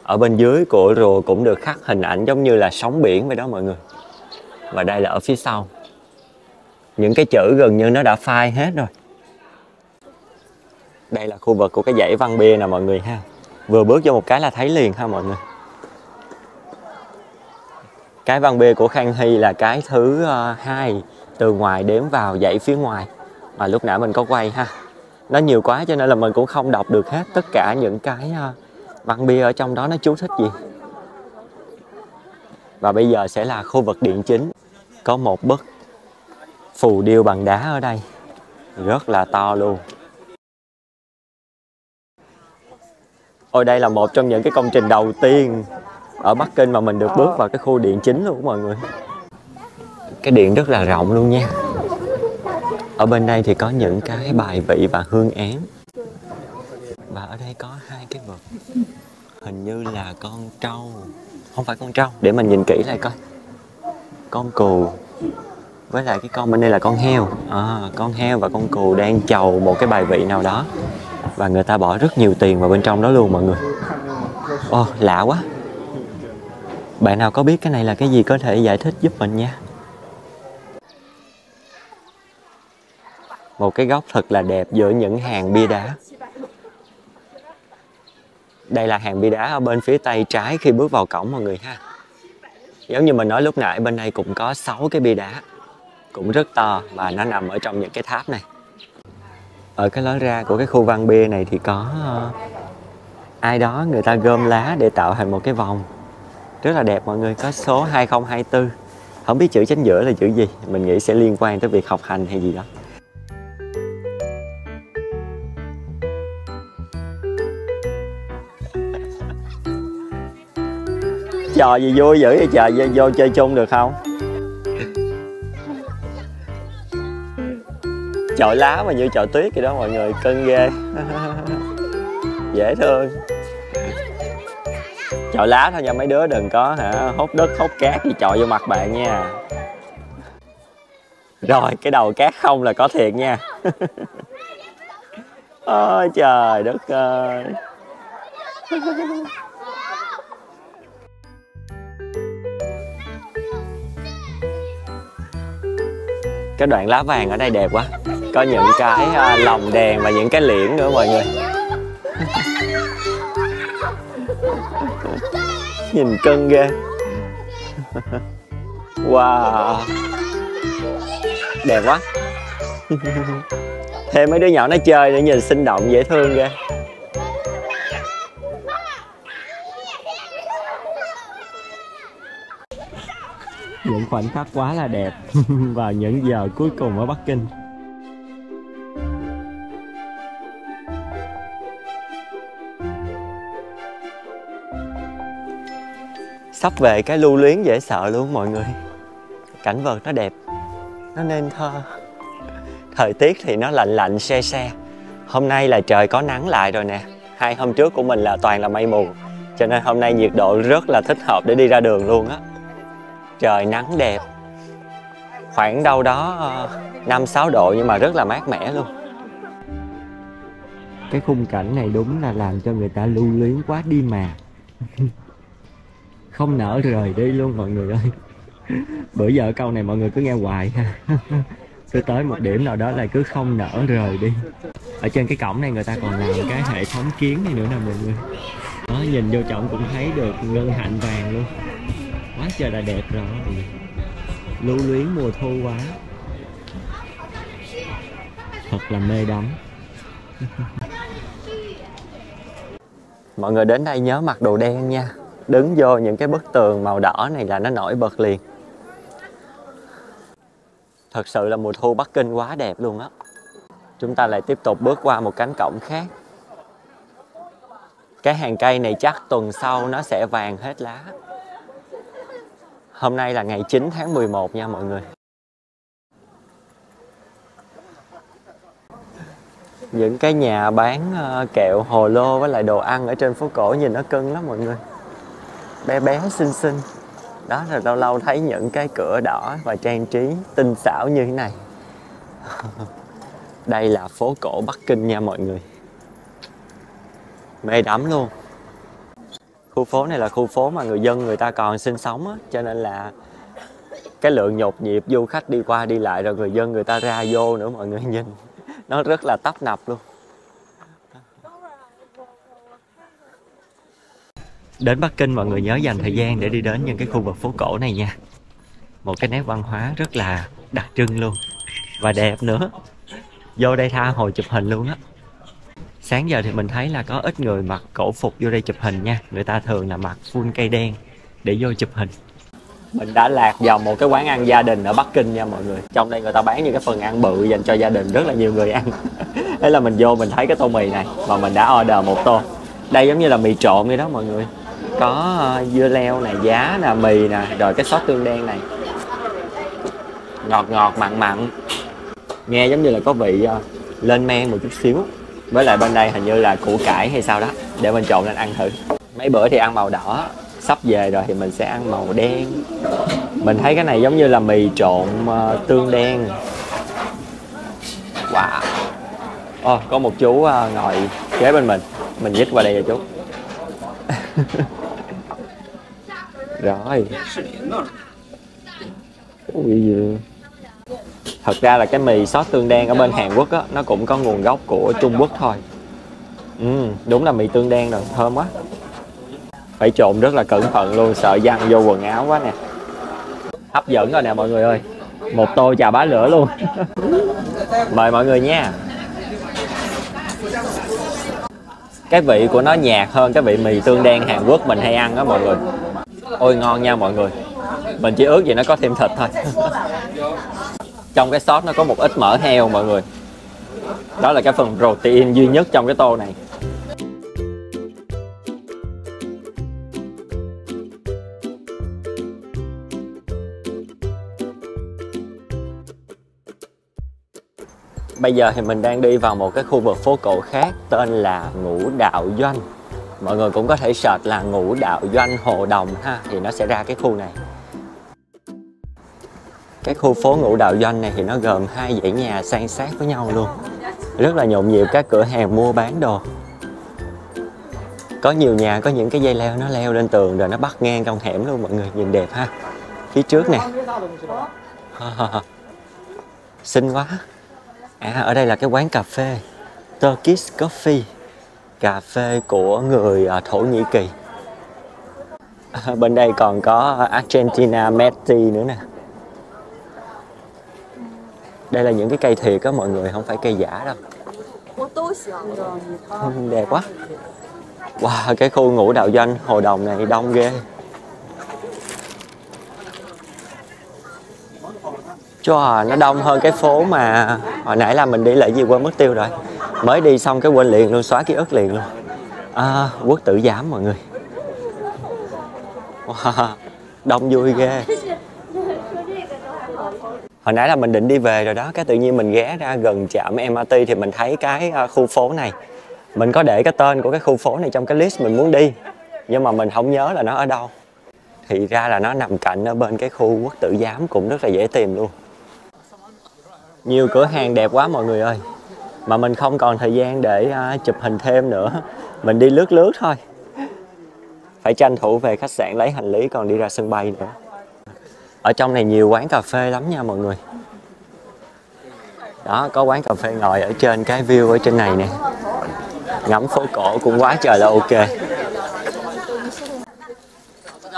Ở bên dưới của rùa cũng được khắc hình ảnh giống như là sóng biển vậy đó mọi người. Và đây là ở phía sau. Những cái chữ gần như nó đã phai hết rồi. Đây là khu vực của cái dãy Văn Bia nè mọi người ha. Vừa bước vô một cái là thấy liền ha mọi người. Cái Văn Bia của Khang Hy là cái thứ 2 từ ngoài đếm vào dãy phía ngoài. Mà lúc nãy mình có quay ha. Nó nhiều quá cho nên là mình cũng không đọc được hết tất cả những cái Văn Bia ở trong đó nó chú thích gì. Và bây giờ sẽ là khu vực điện chính. Có một bức phù điêu bằng đá ở đây. Rất là to luôn. Ôi đây là một trong những cái công trình đầu tiên ở Bắc Kinh mà mình được bước vào cái khu điện chính luôn mọi người. Cái điện rất là rộng luôn nha. Ở bên đây thì có những cái bài vị và hương án. Và ở đây có 2 cái vật. Hình như là con trâu. Không phải con trâu, để mình nhìn kỹ lại coi. Con cừu. Với lại cái con bên đây là con heo. Con heo và con cừu đang chầu một cái bài vị nào đó. Và người ta bỏ rất nhiều tiền vào bên trong đó luôn mọi người. Ồ, lạ quá. Bạn nào có biết cái này là cái gì có thể giải thích giúp mình nha. Một cái góc thật là đẹp giữa những hàng bia đá. Đây là hàng bia đá ở bên phía tay trái khi bước vào cổng mọi người ha. Giống như mình nói lúc nãy, bên đây cũng có 6 cái bia đá. Cũng rất to và nó nằm ở trong những cái tháp này. Ở cái lối ra của cái khu Văn Bia này thì có ai đó người ta gom lá để tạo thành một cái vòng. Rất là đẹp mọi người, có số 2024. Không biết chữ chính giữa là chữ gì, mình nghĩ sẽ liên quan tới việc học hành hay gì đó. Trò gì vui dữ vậy trời, vô chơi chung được không? Chọi lá mà như chọi tuyết vậy đó mọi người, cưng ghê. Dễ thương. Chọi lá thôi nha mấy đứa, đừng có hốt đất hốt cát gì chọi vô mặt bạn nha. Rồi cái đầu cát không là có thiệt nha. Ôi trời đất ơi. Cái đoạn lá vàng ở đây đẹp quá. Có những cái lồng đèn và những cái liễn nữa mọi người. Nhìn cưng ghê. Wow. Đẹp quá. Thêm mấy đứa nhỏ nó chơi để nhìn sinh động dễ thương ghê. Những khoảnh khắc quá là đẹp vào những giờ cuối cùng ở Bắc Kinh. Sắp về cái lưu luyến dễ sợ luôn mọi người. Cảnh vật nó đẹp, nó nên thơ. Thời tiết thì nó lạnh lạnh se se. Hôm nay là trời có nắng lại rồi nè. 2 hôm trước của mình là toàn là mây mù. Cho nên hôm nay nhiệt độ rất là thích hợp để đi ra đường luôn á. Trời nắng đẹp. Khoảng đâu đó 5-6 độ nhưng mà rất là mát mẻ luôn. Cái khung cảnh này đúng là làm cho người ta lưu luyến quá đi mà. Không nỡ rời đi luôn mọi người ơi. Bữa giờ câu này mọi người cứ nghe hoài ha. Cứ tới một điểm nào đó là cứ không nỡ rời đi. Ở trên cái cổng này người ta còn làm cái hệ thống kiến này nữa nè mọi người. Đó, nhìn vô trọng cũng thấy được ngân hạnh vàng luôn. Quá trời là đẹp rồi. Lưu luyến mùa thu quá. Thật là mê đắm. Mọi người đến đây nhớ mặc đồ đen nha. Đứng vô những cái bức tường màu đỏ này là nó nổi bật liền. Thật sự là mùa thu Bắc Kinh quá đẹp luôn á. Chúng ta lại tiếp tục bước qua một cánh cổng khác. Cái hàng cây này chắc tuần sau nó sẽ vàng hết lá. Hôm nay là ngày 9 tháng 11 nha mọi người. Những cái nhà bán kẹo hồ lô với lại đồ ăn ở trên phố cổ nhìn nó cưng lắm mọi người. bé bé xinh xinh. Đó là lâu lâu thấy những cái cửa đỏ và trang trí tinh xảo như thế này. Đây là phố cổ Bắc Kinh nha mọi người. Mê đắm luôn. Khu phố này là khu phố mà người dân người ta còn sinh sống á, cho nên là cái lượng nhộn nhịp du khách đi qua đi lại, rồi người dân người ta ra vô nữa, mọi người nhìn nó rất là tấp nập luôn. Đến Bắc Kinh mọi người nhớ dành thời gian để đi đến những cái khu vực phố cổ này nha. Một cái nét văn hóa rất là đặc trưng luôn và đẹp nữa. Vô đây tha hồ chụp hình luôn á. Sáng giờ thì mình thấy là có ít người mặc cổ phục vô đây chụp hình nha. Người ta thường là mặc full cây đen để vô chụp hình. Mình đã lạc vào một cái quán ăn gia đình ở Bắc Kinh nha mọi người. Trong đây người ta bán những cái phần ăn bự dành cho gia đình, rất là nhiều người ăn. Thế là mình vô mình thấy cái tô mì này mà mình đã order một tô. Đây giống như là mì trộn vậy đó mọi người. Có dưa leo nè, giá nè, mì nè, rồi cái sốt tương đen này. Ngọt ngọt, mặn mặn. Nghe giống như là có vị lên men một chút xíu. Với lại bên đây hình như là củ cải hay sao đó. Để mình trộn lên ăn thử. Mấy bữa thì ăn màu đỏ, sắp về rồi thì mình sẽ ăn màu đen. Mình thấy cái này giống như là mì trộn tương đen. Wow. Có một chú ngồi kế bên mình dít qua đây rồi chú. Rồi. Thật ra là cái mì sốt tương đen ở bên Hàn Quốc á, nó cũng có nguồn gốc của Trung Quốc thôi. Đúng là mì tương đen rồi, thơm quá. Phải trộn rất là cẩn thận luôn, sợ văng vô quần áo quá nè. Hấp dẫn rồi nè mọi người ơi. Một tô chà bá lửa luôn. Mời mọi người nha. Cái vị của nó nhạt hơn cái vị mì tương đen Hàn Quốc mình hay ăn đó mọi người. Ôi ngon nha mọi người. Mình chỉ ước gì nó có thêm thịt thôi. Trong cái sốt nó có một ít mỡ heo mọi người. Đó là cái phần protein duy nhất trong cái tô này. Bây giờ thì mình đang đi vào một cái khu vực phố cổ khác tên là Ngũ Đạo Doanh. Mọi người cũng có thể search là Ngũ Đạo Doanh Hồ Đồng ha, thì nó sẽ ra cái khu này. Cái khu phố Ngũ Đạo Doanh này thì nó gồm hai dãy nhà san sát với nhau luôn. Rất là nhộn nhịp các cửa hàng mua bán đồ. Có nhiều nhà có những cái dây leo nó leo lên tường rồi nó bắt ngang trong hẻm luôn mọi người, nhìn đẹp ha. Phía trước nè. Xinh quá. Ở đây là cái quán cà phê Turkish Coffee, cà phê của người Thổ Nhĩ Kỳ. Bên đây còn có Argentina Meti nữa nè. Đây là những cái cây thiệt á mọi người, không phải cây giả đâu. Đẹp quá. Wow, cái khu Ngũ Đạo Doanh Hồ Đồng này đông ghê. Cho nó đông hơn cái phố mà hồi nãy là mình đi lại gì quên mất tiêu rồi. Mới đi xong cái quên liền luôn, xóa ký ức liền luôn. Quốc Tử Giám mọi người. Wow, đông vui ghê. Hồi nãy là mình định đi về rồi đó, cái tự nhiên mình ghé ra gần trạm MRT thì mình thấy cái khu phố này. Mình có để cái tên của cái khu phố này trong cái list mình muốn đi, nhưng mà mình không nhớ là nó ở đâu. Thì ra là nó nằm cạnh ở bên cái khu Quốc Tử Giám, cũng rất là dễ tìm luôn. Nhiều cửa hàng đẹp quá mọi người ơi. Mà mình không còn thời gian để chụp hình thêm nữa. Mình đi lướt lướt thôi. Phải tranh thủ về khách sạn lấy hành lý còn đi ra sân bay nữa. Ở trong này nhiều quán cà phê lắm nha mọi người. Đó, có quán cà phê ngồi ở trên cái view ở trên này nè. Ngắm phố cổ cũng quá trời là ok.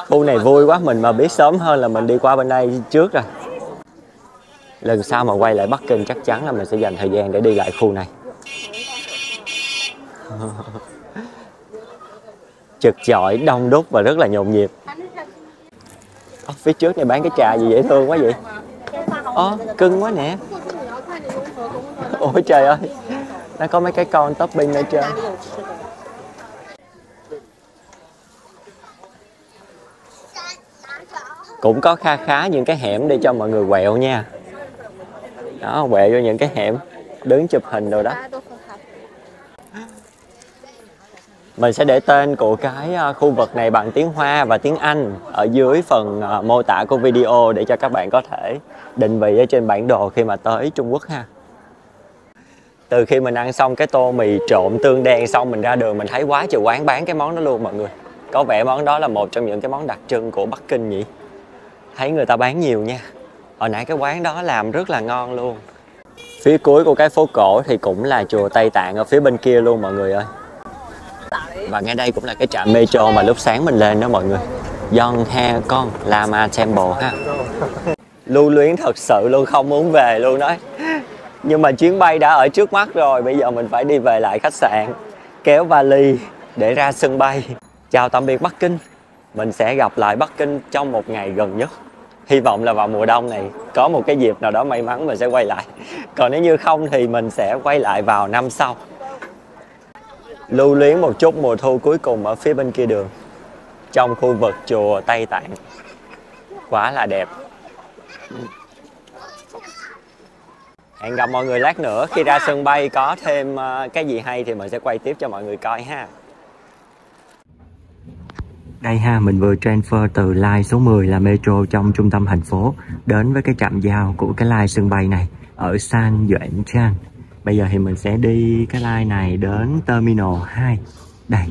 Khu này vui quá, mình mà biết sớm hơn là mình đi qua bên đây trước rồi. Lần sau mà quay lại Bắc Kinh chắc chắn là mình sẽ dành thời gian để đi lại khu này. Chật chội, đông đúc và rất là nhộn nhịp. Phía trước này bán cái trà gì dễ thương quá vậy? Cưng quá nè. Ôi trời ơi, nó có mấy cái con topping ở trên. Cũng có kha khá những cái hẻm để cho mọi người quẹo nha. Đó, quẹo vô những cái hẻm đứng chụp hình rồi đó. Mình sẽ để tên của cái khu vực này bằng tiếng Hoa và tiếng Anh ở dưới phần mô tả của video để cho các bạn có thể định vị ở trên bản đồ khi mà tới Trung Quốc ha. Từ khi mình ăn xong cái tô mì trộn tương đen xong, mình ra đường mình thấy quá trời quán bán cái món đó luôn mọi người. Có vẻ món đó là một trong những cái món đặc trưng của Bắc Kinh nhỉ. Thấy người ta bán nhiều nha. Hồi nãy cái quán đó làm rất là ngon luôn. Phía cuối của cái phố cổ thì cũng là chùa Tây Tạng ở phía bên kia luôn mọi người ơi. Và ngay đây cũng là cái trạm metro mà lúc sáng mình lên đó mọi người. Yonghakong Lama Temple ha. Lưu luyến thật sự luôn, không muốn về luôn đó. Nhưng mà chuyến bay đã ở trước mắt rồi, bây giờ mình phải đi về lại khách sạn, kéo vali để ra sân bay. Chào tạm biệt Bắc Kinh. Mình sẽ gặp lại Bắc Kinh trong một ngày gần nhất. Hy vọng là vào mùa đông này có một cái dịp nào đó may mắn mình sẽ quay lại. Còn nếu như không thì mình sẽ quay lại vào năm sau. Lưu luyến một chút mùa thu cuối cùng ở phía bên kia đường, trong khu vực chùa Tây Tạng. Quá là đẹp. Hẹn gặp mọi người lát nữa, khi ra sân bay có thêm cái gì hay thì mình sẽ quay tiếp cho mọi người coi ha. Đây ha, mình vừa transfer từ line số 10 là metro trong trung tâm thành phố đến với cái trạm giao của cái line sân bay này ở San Yuan Chang. Bây giờ thì mình sẽ đi cái line này đến Terminal 2. Đây,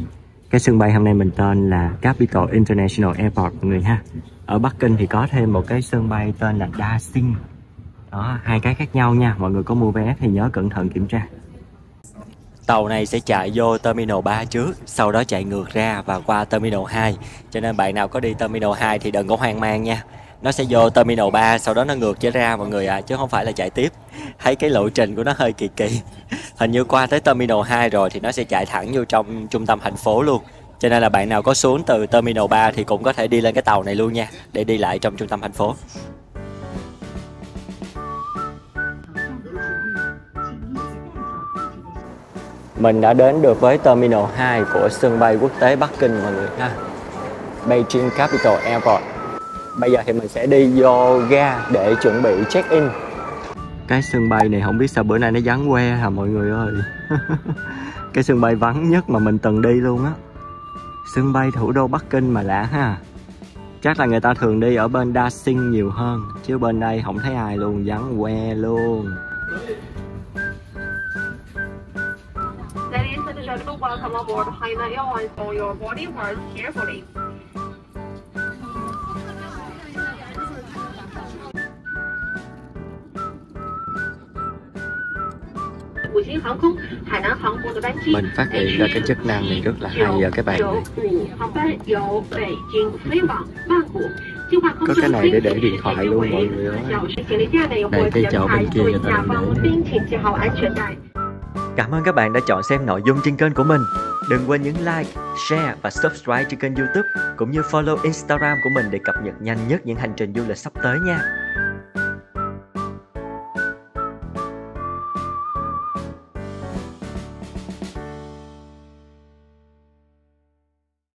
cái sân bay hôm nay mình tên là Capital International Airport mọi người ha. Ở Bắc Kinh thì có thêm một cái sân bay tên là Daxing. Đó, hai cái khác nhau nha, mọi người có mua vé thì nhớ cẩn thận kiểm tra. Tàu này sẽ chạy vô Terminal 3 trước, sau đó chạy ngược ra và qua Terminal 2. Cho nên bạn nào có đi Terminal 2 thì đừng có hoang mang nha. Nó sẽ vô Terminal 3, sau đó nó ngược trở ra mọi người ạ, chứ không phải là chạy tiếp. Thấy cái lộ trình của nó hơi kỳ kỳ. Hình như qua tới Terminal 2 rồi thì nó sẽ chạy thẳng vô trong trung tâm thành phố luôn. Cho nên là bạn nào có xuống từ Terminal 3 thì cũng có thể đi lên cái tàu này luôn nha, để đi lại trong trung tâm thành phố. Mình đã đến được với Terminal 2 của sân bay quốc tế Bắc Kinh mọi người ha. Beijing Capital Airport. Bây giờ thì mình sẽ đi vô ga để chuẩn bị check-in. Cái sân bay này không biết sao bữa nay nó vắng que hả mọi người ơi. Cái sân bay vắng nhất mà mình từng đi luôn á. Sân bay thủ đô Bắc Kinh mà lạ ha. Chắc là người ta thường đi ở bên Daxing nhiều hơn, chứ bên đây không thấy ai luôn, vắng que luôn. Ladies and gentlemen, welcome aboard Hainan Airlines for your boarding pass carefully. Mình phát hiện ra cái chức năng này rất là hay ở cái bàn này. Có cái này để điện thoại luôn mọi người ơi. Đây cái chỗ bên kia người ta đang để. Cảm ơn các bạn đã chọn xem nội dung trên kênh của mình. Đừng quên nhấn like, share và subscribe trên kênh YouTube cũng như follow Instagram của mình để cập nhật nhanh nhất những hành trình du lịch sắp tới nha.